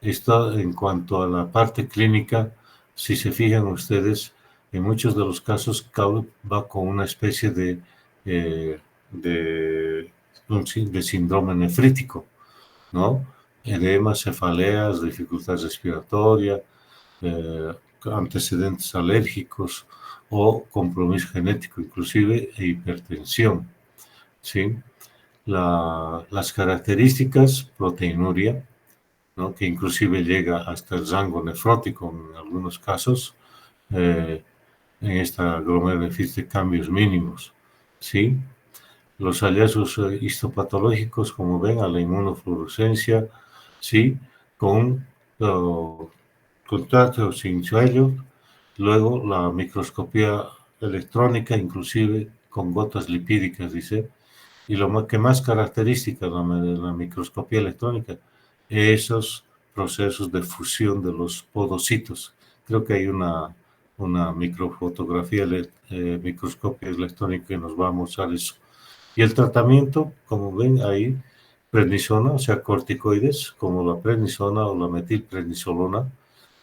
Speaker 1: esto en cuanto a la parte clínica, si se fijan ustedes, en muchos de los casos va con una especie de, de síndrome nefrítico, ¿no? Edema, cefaleas, dificultad respiratoria, eh, antecedentes alérgicos o compromiso genético inclusive e hipertensión, ¿sí? Las características, proteinuria, ¿no? Que inclusive llega hasta el rango nefrótico en algunos casos, en esta glomerulonephritis de cambios mínimos, ¿sí? Los hallazgos histopatológicos, como ven, a la inmunofluorescencia, ¿sí? Con contacto sin suelo, luego la microscopía electrónica, inclusive con gotas lipídicas, dice, y lo que más característica de la microscopía electrónica, esos procesos de fusión de los podocitos. Creo que hay una microfotografía, microscopia electrónica que nos va a mostrar eso. Y el tratamiento, como ven ahí, prednisona, o sea, corticoides, como la prednisona o la metilprednisolona,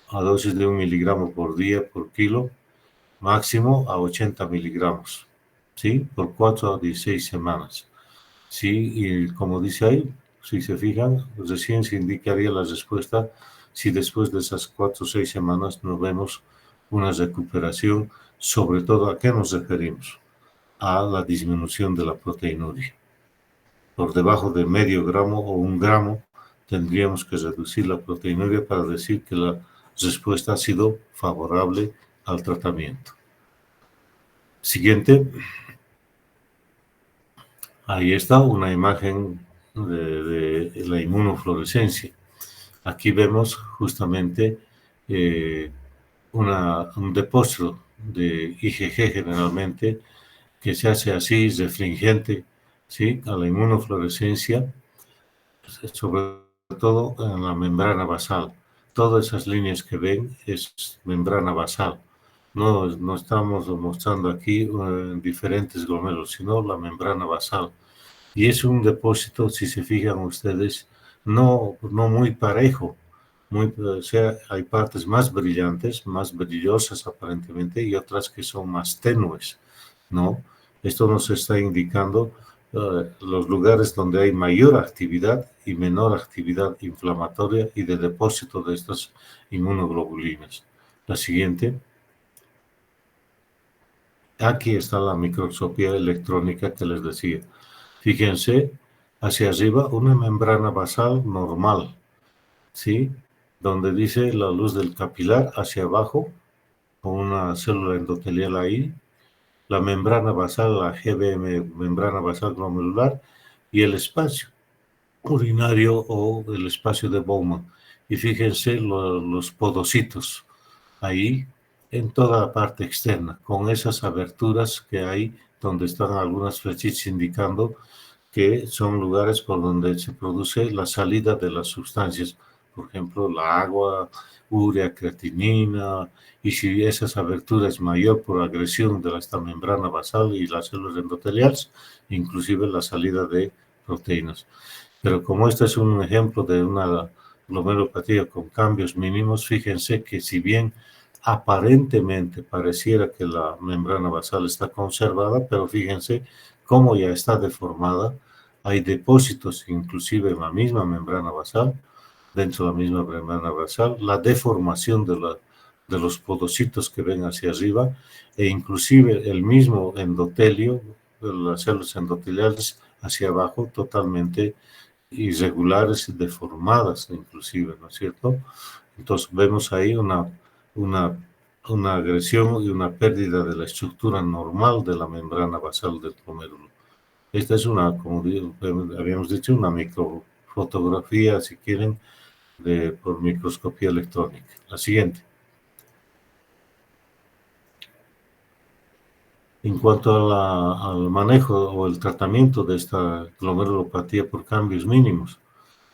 Speaker 1: a dosis de 1 miligramo por día por kilo, máximo a 80 miligramos, ¿sí? Por 4 a 16 semanas. Sí, y como dice ahí, si se fijan, recién se indicaría la respuesta si después de esas 4 o 6 semanas no vemos una recuperación, sobre todo ¿a qué nos referimos? A la disminución de la proteinuria. Por debajo de medio gramo o 1 gramo tendríamos que reducir la proteinuria para decir que la respuesta ha sido favorable al tratamiento. Siguiente. Ahí está una imagen de la inmunofluorescencia. Aquí vemos justamente un depósito de IgG generalmente que se hace así refringente, ¿sí? A la inmunofluorescencia, sobre todo en la membrana basal. Todas esas líneas que ven es membrana basal. No estamos mostrando aquí diferentes glomérulos, sino la membrana basal. Y es un depósito, si se fijan ustedes, no muy parejo. O sea, hay partes más brillantes, más brillosas aparentemente, y otras que son más tenues, ¿no? Esto nos está indicando los lugares donde hay mayor actividad y menor actividad inflamatoria y de depósito de estas inmunoglobulinas. La siguiente. Aquí está la microscopía electrónica que les decía. Fíjense, hacia arriba una membrana basal normal, ¿sí? Donde dice la luz del capilar, hacia abajo, con una célula endotelial ahí, la membrana basal, la GBM, membrana basal glomerular, y el espacio. urinario o el espacio de Bowman. Y fíjense los podocitos ahí en toda la parte externa, con esas aberturas que hay donde están algunas flechitas indicando que son lugares por donde se produce la salida de las sustancias, por ejemplo, la agua, urea, creatinina, y si esas aberturas es mayor por agresión de esta membrana basal y las células endoteliales, inclusive la salida de proteínas. Pero como este es un ejemplo de una glomerulopatía con cambios mínimos, fíjense que si bien aparentemente pareciera que la membrana basal está conservada, pero fíjense cómo ya está deformada. Hay depósitos inclusive en la misma membrana basal, dentro de la misma membrana basal, la deformación de los podocitos que ven hacia arriba, e inclusive el mismo endotelio, las células endoteliales hacia abajo, totalmente irregulares y deformadas inclusive, ¿no es cierto? Entonces vemos ahí una, una agresión y una pérdida de la estructura normal de la membrana basal del glomérulo. Esta es una, como habíamos dicho, una microfotografía, si quieren, por microscopía electrónica. La siguiente. En cuanto al manejo o el tratamiento de esta glomerulopatía por cambios mínimos,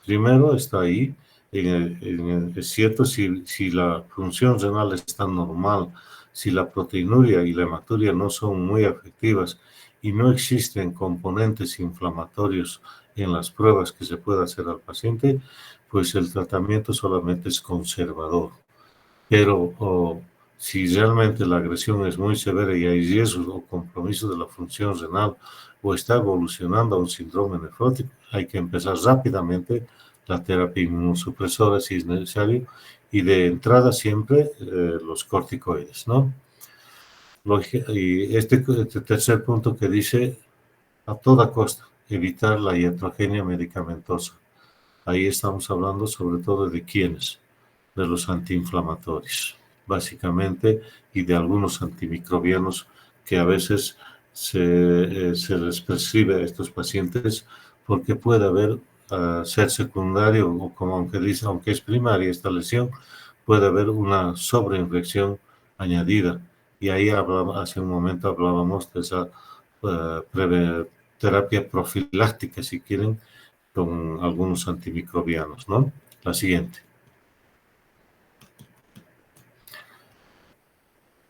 Speaker 1: primero está ahí, es cierto, si la función renal está normal, si la proteinuria y la hematuria no son muy afectivas y no existen componentes inflamatorios en las pruebas que se pueda hacer al paciente, pues el tratamiento solamente es conservador. Pero si realmente la agresión es muy severa y hay riesgo o compromiso de la función renal o está evolucionando a un síndrome nefrótico, hay que empezar rápidamente la terapia inmunosupresora si es necesario y de entrada siempre los corticoides, ¿no? Y este tercer punto que dice a toda costa evitar la iatrogenia medicamentosa. Ahí estamos hablando sobre todo de quiénes, de los antiinflamatorios, básicamente, y de algunos antimicrobianos que a veces se les prescribe a estos pacientes porque puede haber ser secundario o como aunque es primaria esta lesión, puede haber una sobreinfección añadida. Y ahí hace un momento hablábamos de esa terapia profiláctica, si quieren, con algunos antimicrobianos, ¿no? La siguiente.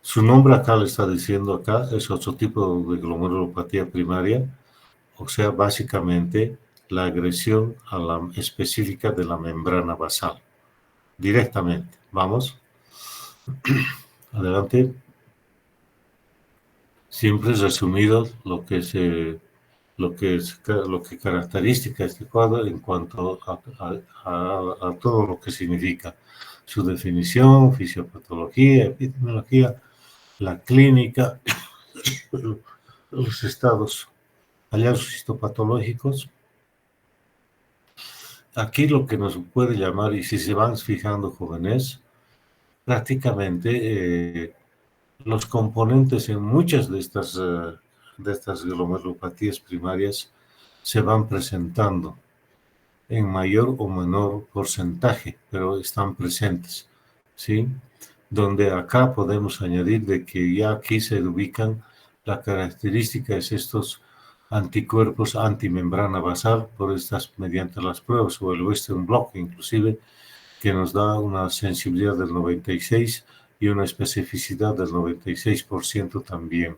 Speaker 1: Su nombre acá le está diciendo acá, es otro tipo de glomerulopatía primaria, o sea, básicamente la agresión a la específica de la membrana basal, directamente. Vamos, adelante. Siempre resumido lo que caracteriza este cuadro en cuanto a todo lo que significa su definición, fisiopatología, epidemiología, la clínica, los estados hallazgos histopatológicos. Aquí lo que nos puede llamar, y si se van fijando jóvenes, prácticamente los componentes en muchas de estas glomerulopatías primarias se van presentando en mayor o menor porcentaje, pero están presentes, ¿sí? Donde acá podemos añadir de que ya aquí se ubican, la característica es estos anticuerpos antimembrana basal mediante las pruebas o el Western blot inclusive, que nos da una sensibilidad del 96 y una especificidad del 96% también,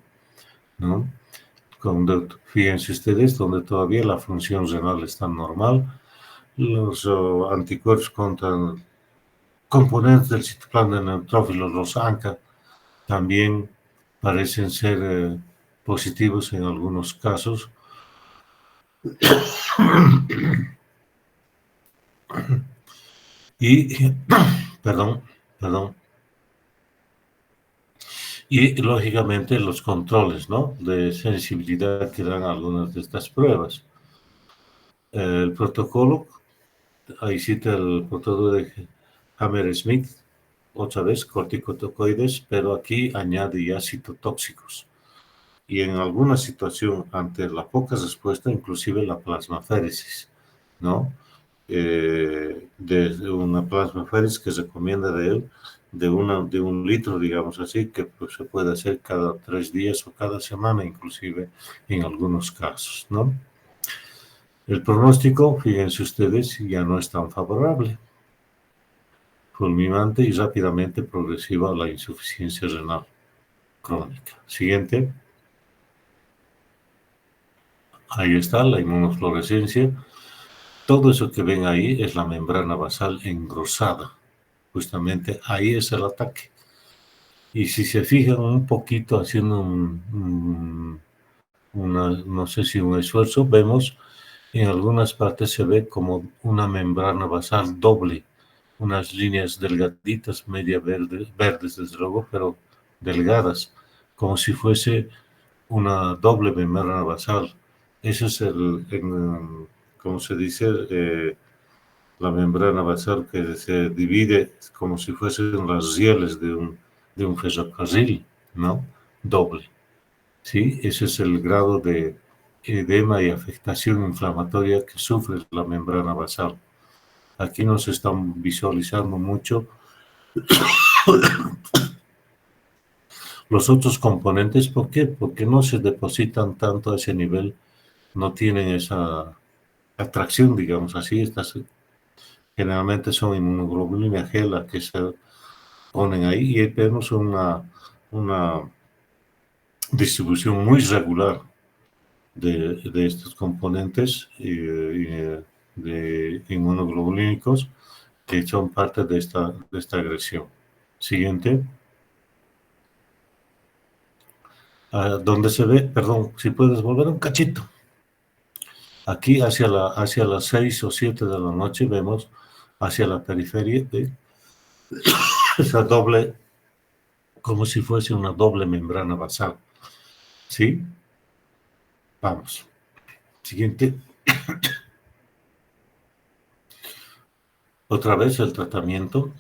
Speaker 1: ¿no? Fíjense ustedes, donde todavía la función renal está normal, los anticuerpos contra componentes del citoplasma neutrófilo, los ANCA, también parecen ser positivos en algunos casos. Y, perdón. Y lógicamente los controles, ¿no?, de sensibilidad que dan algunas de estas pruebas. El protocolo, ahí cita el protocolo de Hammersmith, otra vez corticotocoides, pero aquí añade ya citotóxicos. Y en alguna situación, ante la poca respuesta, inclusive la plasmaféresis. ¿no? De una plasmaféresis que se recomienda de él de 1 litro, digamos así, que pues, se puede hacer cada 3 días o cada semana, inclusive en algunos casos, ¿no? El pronóstico, fíjense ustedes, ya no es tan favorable. Fulminante y rápidamente progresiva la insuficiencia renal crónica. Siguiente. Ahí está la inmunofluorescencia. Todo eso que ven ahí es la membrana basal engrosada. Justamente ahí es el ataque. Y si se fijan un poquito haciendo no sé si un esfuerzo, vemos en algunas partes se ve como una membrana basal doble, unas líneas delgaditas, media verdes desde luego, pero delgadas, como si fuese una doble membrana basal. Ese es ¿cómo se dice? La membrana basal que se divide como si fuesen las rieles de un ferrocarril, ¿no? Doble. ¿Sí? Ese es el grado de edema y afectación inflamatoria que sufre la membrana basal. Aquí nos están visualizando mucho los otros componentes. ¿Por qué? Porque no se depositan tanto a ese nivel, no tienen esa atracción, digamos así. Estas generalmente son inmunoglobulina G las que se ponen ahí y vemos una distribución muy regular de estos componentes de inmunoglobulínicos que son parte de esta agresión. Siguiente. Donde se ve, perdón, si puedes volver un cachito. Aquí hacia las 6 o 7 de la noche vemos hacia la periferia de esa doble, como si fuese una doble membrana basal. ¿Sí? Vamos. Siguiente. Otra vez el tratamiento,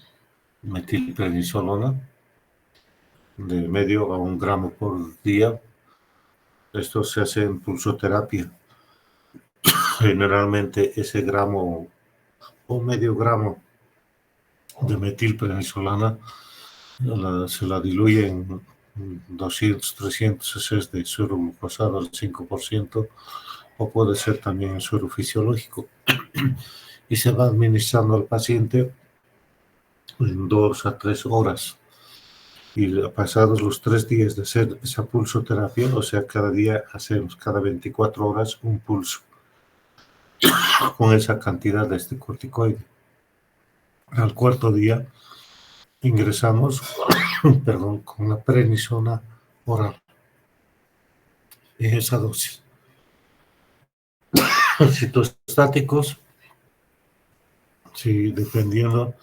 Speaker 1: metilprednisolona, de medio a 1 gramo por día. Esto se hace en pulsoterapia. Generalmente ese gramo o medio gramo de metilprednisolona se la diluye en 200, 300 cc de suero glucosado al 5%, o puede ser también en suero fisiológico. Y se va administrando al paciente en 2 a 3 horas. Y pasados los 3 días de hacer esa pulsoterapia, o sea, cada día hacemos cada 24 horas un pulso con esa cantidad de este corticoide. Al 4.º día ingresamos perdón, con la prednisona oral en esa dosis. Citostáticos, sí, dependiendo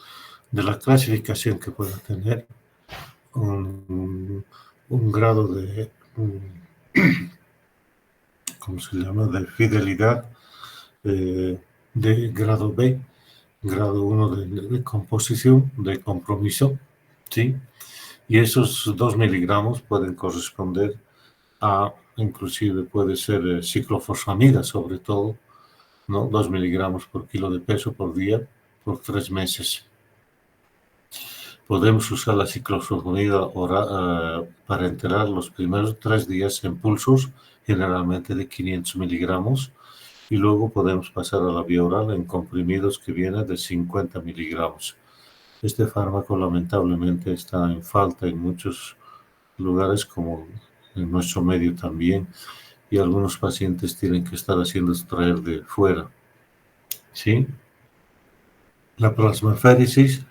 Speaker 1: de la clasificación que pueda tener, un grado de, ¿cómo se llama?, de fidelidad de grado B, grado 1 de composición, de compromiso, ¿sí? Y esos 2 miligramos pueden corresponder a, inclusive puede ser ciclofosfamida, sobre todo, ¿no? 2 miligramos por kilo de peso por día, por 3 meses. Podemos usar la ciclofosfamida para enterar los primeros 3 días en pulsos, generalmente de 500 miligramos, y luego podemos pasar a la vía oral en comprimidos que vienen de 50 miligramos. Este fármaco lamentablemente está en falta en muchos lugares, como en nuestro medio también, y algunos pacientes tienen que estar haciendo extraer de fuera. ¿Sí? La plasmaféresis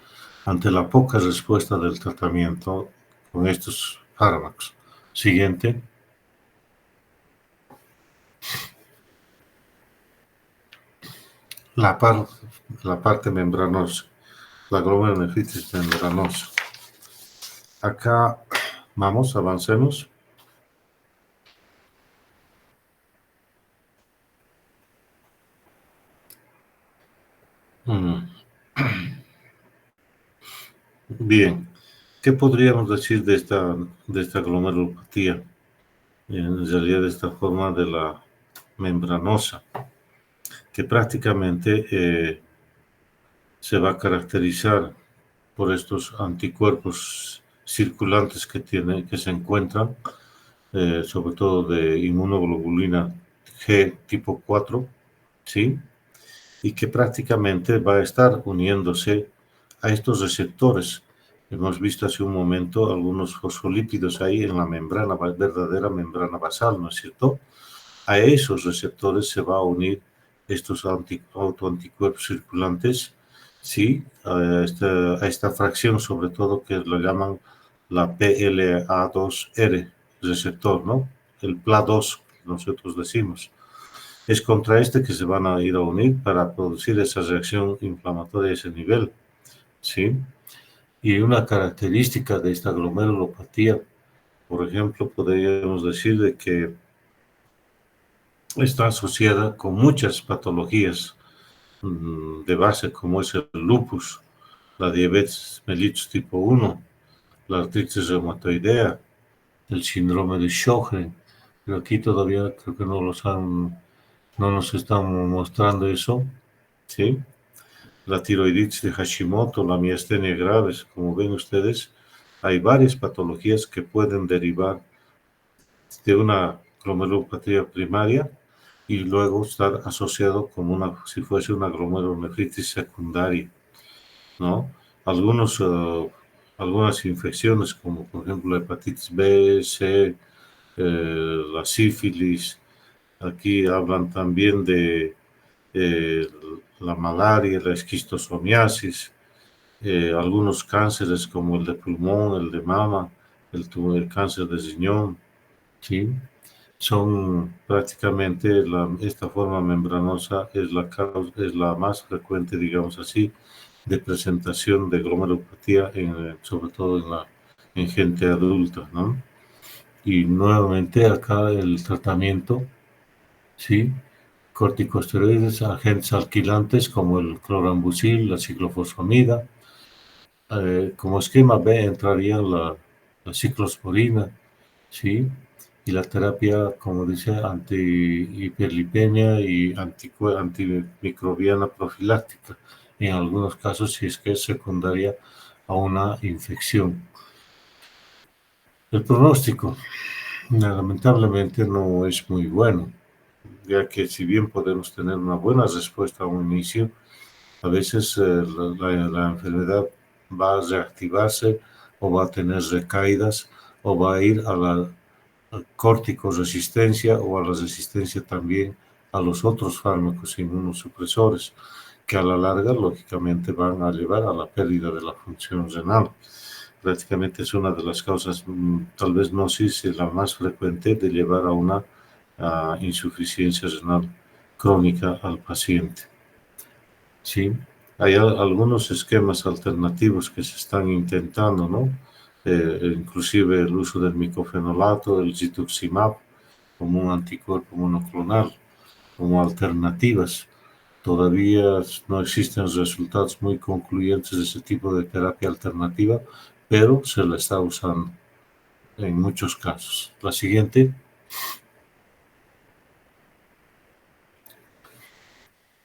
Speaker 1: ante la poca respuesta del tratamiento con estos fármacos. Siguiente. La parte membranosa, la glomerulonefritis membranosa. Acá, vamos, avancemos. Bien, ¿qué podríamos decir de esta glomerulopatía? En realidad, de esta forma de la membranosa. que prácticamente se va a caracterizar por estos anticuerpos circulantes que se encuentran, sobre todo de inmunoglobulina G tipo 4, ¿sí? Y que prácticamente va a estar uniéndose a estos receptores. Hemos visto hace un momento algunos fosfolípidos ahí en la membrana, verdadera membrana basal, ¿no es cierto? A esos receptores se va a unir estos autoanticuerpos circulantes, ¿sí? A esta fracción, sobre todo, que lo llaman la PLA2R receptor, ¿no? El PLA2, nosotros decimos. Es contra este que se van a ir a unir para producir esa reacción inflamatoria a ese nivel, ¿sí? Y una característica de esta glomerulopatía, por ejemplo, podríamos decir de que está asociada con muchas patologías de base, como es el lupus, la diabetes mellitus tipo 1, la artritis reumatoidea, el síndrome de Sjögren, pero aquí todavía creo que no nos están mostrando eso, ¿sí? La tiroiditis de Hashimoto, la miastenia graves, como ven ustedes, hay varias patologías que pueden derivar de una glomerulopatía primaria y luego estar asociado como si fuese una glomerulonefritis secundaria, ¿no? Algunas infecciones, como por ejemplo la hepatitis B, C, la sífilis, aquí hablan también de eh, la malaria, la esquistosomiasis, algunos cánceres como el de pulmón, el de mama, el cáncer de riñón, ¿sí? Son prácticamente esta forma membranosa es la más frecuente, digamos así, de presentación de glomerulopatía, sobre todo en gente adulta, ¿no? Y nuevamente acá el tratamiento, ¿sí? Corticosteroides, agentes alquilantes como el clorambucil, la ciclofosfamida. Como esquema B entraría la ciclosporina, ¿sí? Y la terapia, como dice, antihiperlipemia y antimicrobiana profiláctica, en algunos casos si es que es secundaria a una infección. El pronóstico, lamentablemente, no es muy bueno, ya que si bien podemos tener una buena respuesta a un inicio, a veces la enfermedad va a reactivarse o va a tener recaídas o va a ir a la corticoresistencia o a la resistencia también a los otros fármacos inmunosupresores, que a la larga, lógicamente, van a llevar a la pérdida de la función renal. Prácticamente es una de las causas, tal vez no si es la más frecuente, de llevar a una insuficiencia renal crónica al paciente. Sí, hay algunos esquemas alternativos que se están intentando, ¿no? Inclusive el uso del micofenolato, el rituximab, como un anticuerpo monoclonal, como alternativas. Todavía no existen resultados muy concluyentes de ese tipo de terapia alternativa, pero se la está usando en muchos casos. La siguiente.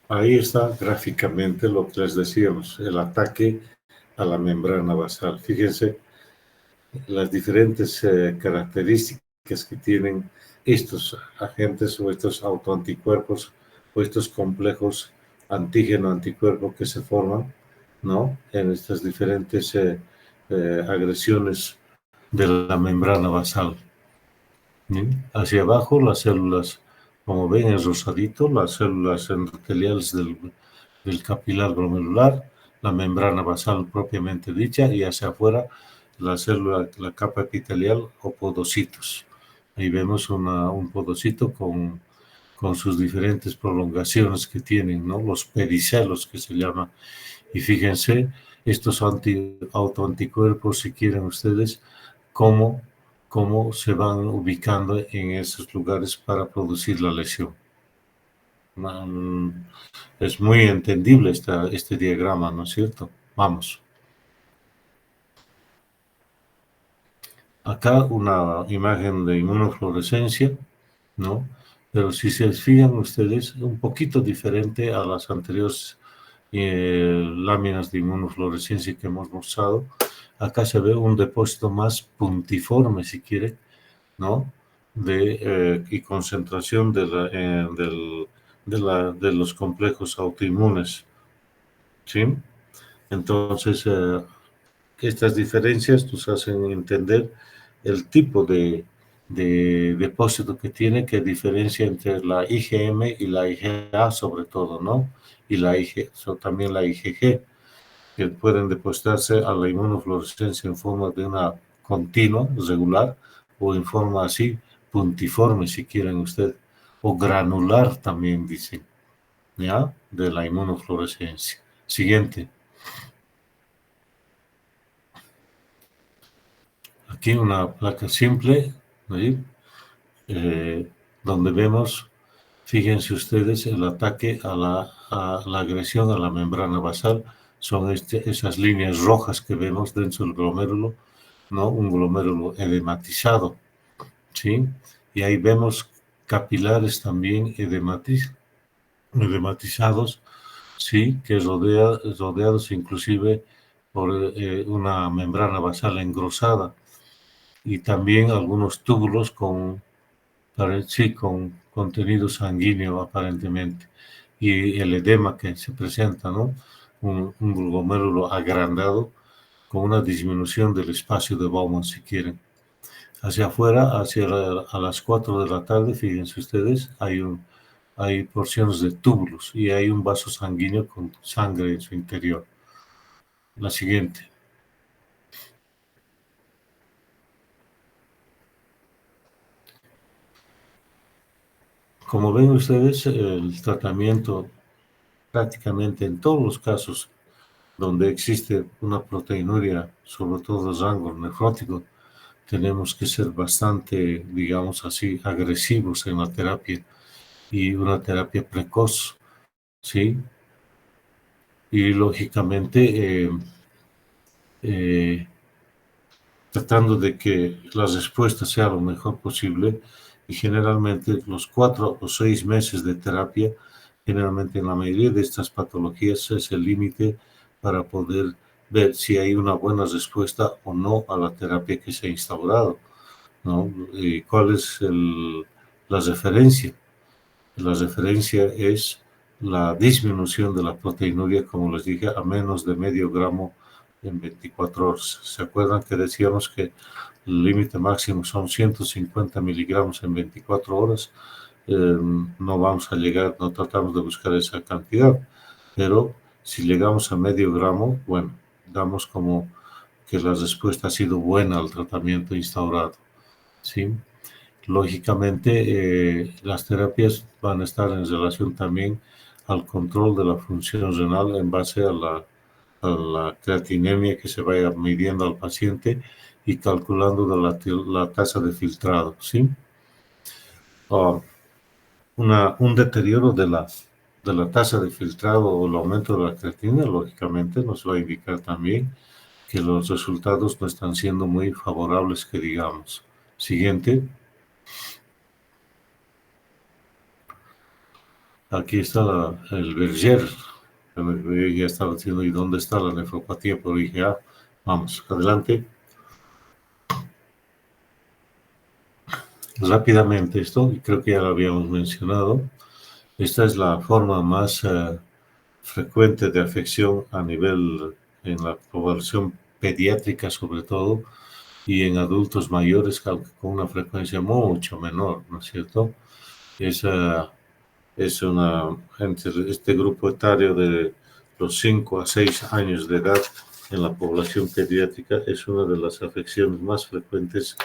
Speaker 1: Ahí está gráficamente lo que les decíamos, el ataque a la membrana basal. Fíjense las diferentes características que tienen estos agentes o estos autoanticuerpos o estos complejos antígeno-anticuerpo que se forman, ¿no? En estas diferentes agresiones de la membrana basal. ¿Sí? Hacia abajo las células, como ven en rosadito, las células endoteliales del capilar glomerular, la membrana basal propiamente dicha, y hacia afuera la célula, la capa epitelial o podocitos. Ahí vemos un podocito con sus diferentes prolongaciones que tienen, ¿no? Los pedicelos que se llama. Y fíjense, estos autoanticuerpos, si quieren ustedes, cómo se van ubicando en esos lugares para producir la lesión. Es muy entendible este diagrama, ¿no es cierto? Vamos. Acá una imagen de inmunofluorescencia, ¿no? pero si se fijan ustedes, un poquito diferente a las anteriores láminas de inmunofluorescencia que hemos mostrado. Acá se ve un depósito más puntiforme, si quiere, ¿no? Y concentración de los complejos autoinmunes, ¿sí? Entonces, estas diferencias nos hacen entender el tipo de depósito que tiene, que diferencia entre la IgM y la IgA sobre todo, ¿no? Y también la IgG, que pueden depositarse a la inmunofluorescencia en forma de una continua, regular, o en forma así, puntiforme, si quieren ustedes, o granular también dicen, ¿ya? De la inmunofluorescencia. Siguiente. Aquí una placa simple, ¿sí? Donde vemos, fíjense ustedes, el ataque a la agresión a la membrana basal. Son esas líneas rojas que vemos dentro del glomérulo, ¿no? Un glomérulo edematizado, ¿sí? Y ahí vemos capilares también edematizados, ¿sí? Que rodeados inclusive por una membrana basal engrosada, y también algunos túbulos sí, con contenido sanguíneo aparentemente, y el edema que se presenta, ¿no? Un glomérulo agrandado con una disminución del espacio de Bowman, si quieren. Hacia afuera, a las 4 de la tarde, fíjense ustedes, hay porciones de túbulos y hay un vaso sanguíneo con sangre en su interior. La siguiente. Como ven ustedes, el tratamiento prácticamente en todos los casos donde existe una proteinuria, sobre todo de rango nefrótico, tenemos que ser bastante, digamos así, agresivos en la terapia, y una terapia precoz, ¿sí? Y lógicamente eh, tratando de que la respuesta sea lo mejor posible, y generalmente los 4 o 6 meses de terapia, generalmente en la mayoría de estas patologías es el límite para poder ver si hay una buena respuesta o no a la terapia que se ha instaurado, ¿no? ¿Y cuál es la referencia? La referencia es la disminución de la proteinuria, como les dije, a menos de medio gramo en 24 horas. ¿Se acuerdan que decíamos que el límite máximo son 150 miligramos en 24 horas? No vamos a llegar, no tratamos de buscar esa cantidad, pero si llegamos a medio gramo, bueno, damos como que la respuesta ha sido buena al tratamiento instaurado, ¿sí? Lógicamente, las terapias van a estar en relación también al control de la función renal en base a la creatinemia que se vaya midiendo al paciente y calculando la tasa de filtrado, ¿sí? Uh, un deterioro de la tasa de filtrado o el aumento de la creatinina, lógicamente, nos va a indicar también que los resultados no están siendo muy favorables, que digamos. Siguiente. Aquí está el Berger. Ya estaba diciendo, ¿y dónde está la nefropatía por IgA? Vamos, adelante. Rápidamente esto, y creo que ya lo habíamos mencionado, esta es la forma más frecuente de afección en la población pediátrica sobre todo, y en adultos mayores con una frecuencia mucho menor, ¿no es cierto? Entre este grupo etario de los 5 a 6 años de edad en la población pediátrica es una de las afecciones más frecuentes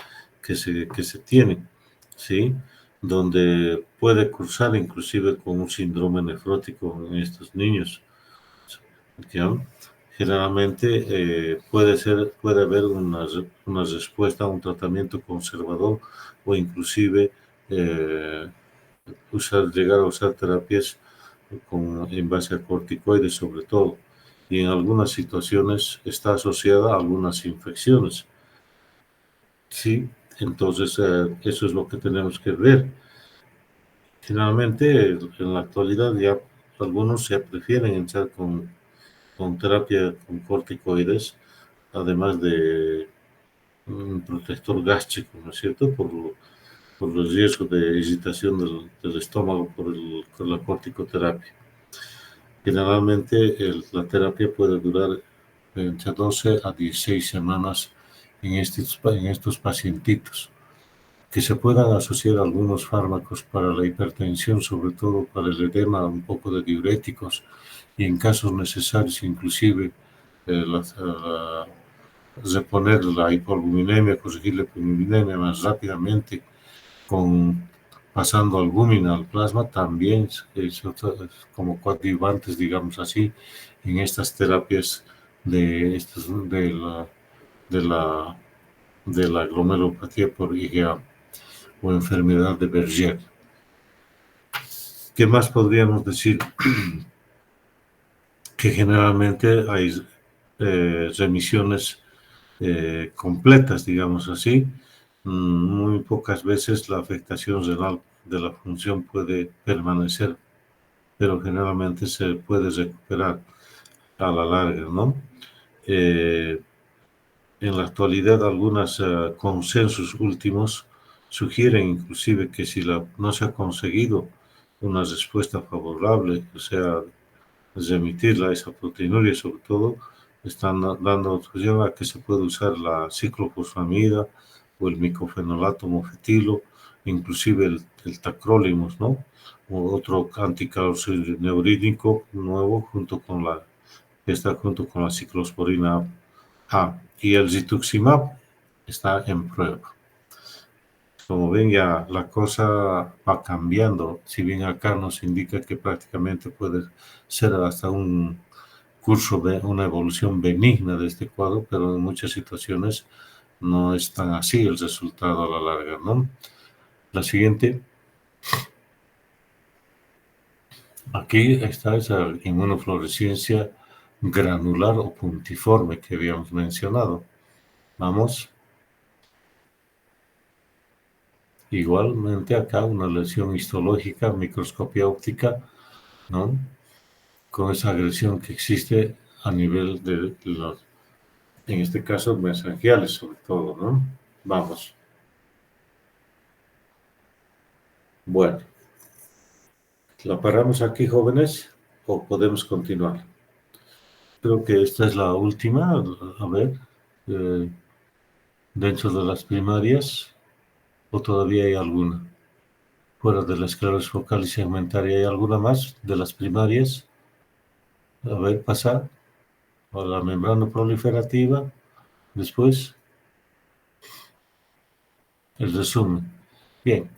Speaker 1: que se tienen, ¿sí? Donde puede cursar inclusive con un síndrome nefrótico en estos niños, ¿ya? Generalmente puede haber una respuesta a un tratamiento conservador, o inclusive llegar a usar terapias en base a corticoides sobre todo, y en algunas situaciones está asociada a algunas infecciones, ¿sí? Entonces, eso es lo que tenemos que ver. Generalmente, en la actualidad, ya algunos ya prefieren entrar con terapia con corticoides, además de un protector gástrico, ¿no es cierto? Por el riesgo de irritación del estómago por la corticoterapia. Generalmente la terapia puede durar entre 12 a 16 semanas en estos pacientitos, que se puedan asociar algunos fármacos para la hipertensión, sobre todo para el edema, un poco de diuréticos y en casos necesarios inclusive reponer la hipoalbuminemia, corregir la hipoalbuminemia más rápidamente pasando albúmina al plasma, también es como coadyuvantes, digamos así, en estas terapias de de la, de la glomerulopatía por IgA o enfermedad de Berger. ¿Qué más podríamos decir? Que generalmente hay remisiones completas, digamos así. Muy pocas veces la afectación renal de la función puede permanecer, pero generalmente se puede recuperar a la larga, ¿no? En la actualidad, algunos consensos últimos sugieren inclusive que si no se ha conseguido una respuesta favorable, o sea, remitirla a esa proteinuria, sobre todo, están dando opción a que se puede usar la ciclofosfamida o el micofenolato mofetilo, inclusive el tacrolimus, ¿no? O otro anticalcineurídico nuevo que está junto con la ciclosporina A. Y el rituximab está en prueba. Como ven, ya la cosa va cambiando. Si bien acá nos indica que prácticamente puede ser hasta un curso, una evolución benigna de este cuadro, pero en muchas situaciones no es tan así el resultado a la larga, ¿no? La siguiente. Aquí está esa inmunofluorescencia granular o puntiforme que habíamos mencionado. Vamos. Igualmente acá una lesión histológica, microscopía óptica, ¿no? Con esa agresión que existe a nivel de los, en este caso, mesangiales sobre todo, ¿no? Vamos. Bueno, ¿la paramos aquí, jóvenes? ¿O podemos continuar? Creo que esta es la última. A ver, dentro de las primarias, ¿o todavía hay alguna? Fuera de la esclerosis focal y segmentaria, ¿hay alguna más de las primarias? A ver, pasar a la membrana proliferativa. Después, el resumen. Bien,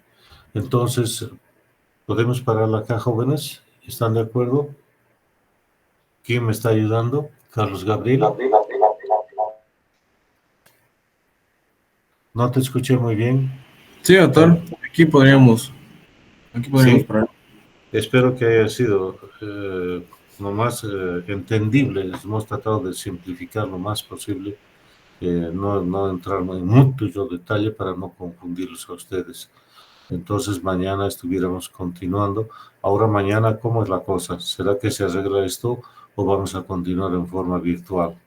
Speaker 1: entonces, ¿podemos parar acá, jóvenes? ¿Están de acuerdo? ¿Quién me está ayudando? Carlos Gabriel. No te escuché muy bien.
Speaker 3: Sí, doctor, aquí podríamos
Speaker 1: Sí,
Speaker 3: parar.
Speaker 1: espero que haya sido lo más entendible. Hemos tratado de simplificar lo más posible, no entrar en mucho detalle para no confundirlos a ustedes. Entonces mañana estuviéramos continuando. Ahora mañana, ¿cómo es la cosa? ¿Será que se arregla esto o vamos a continuar en forma virtual?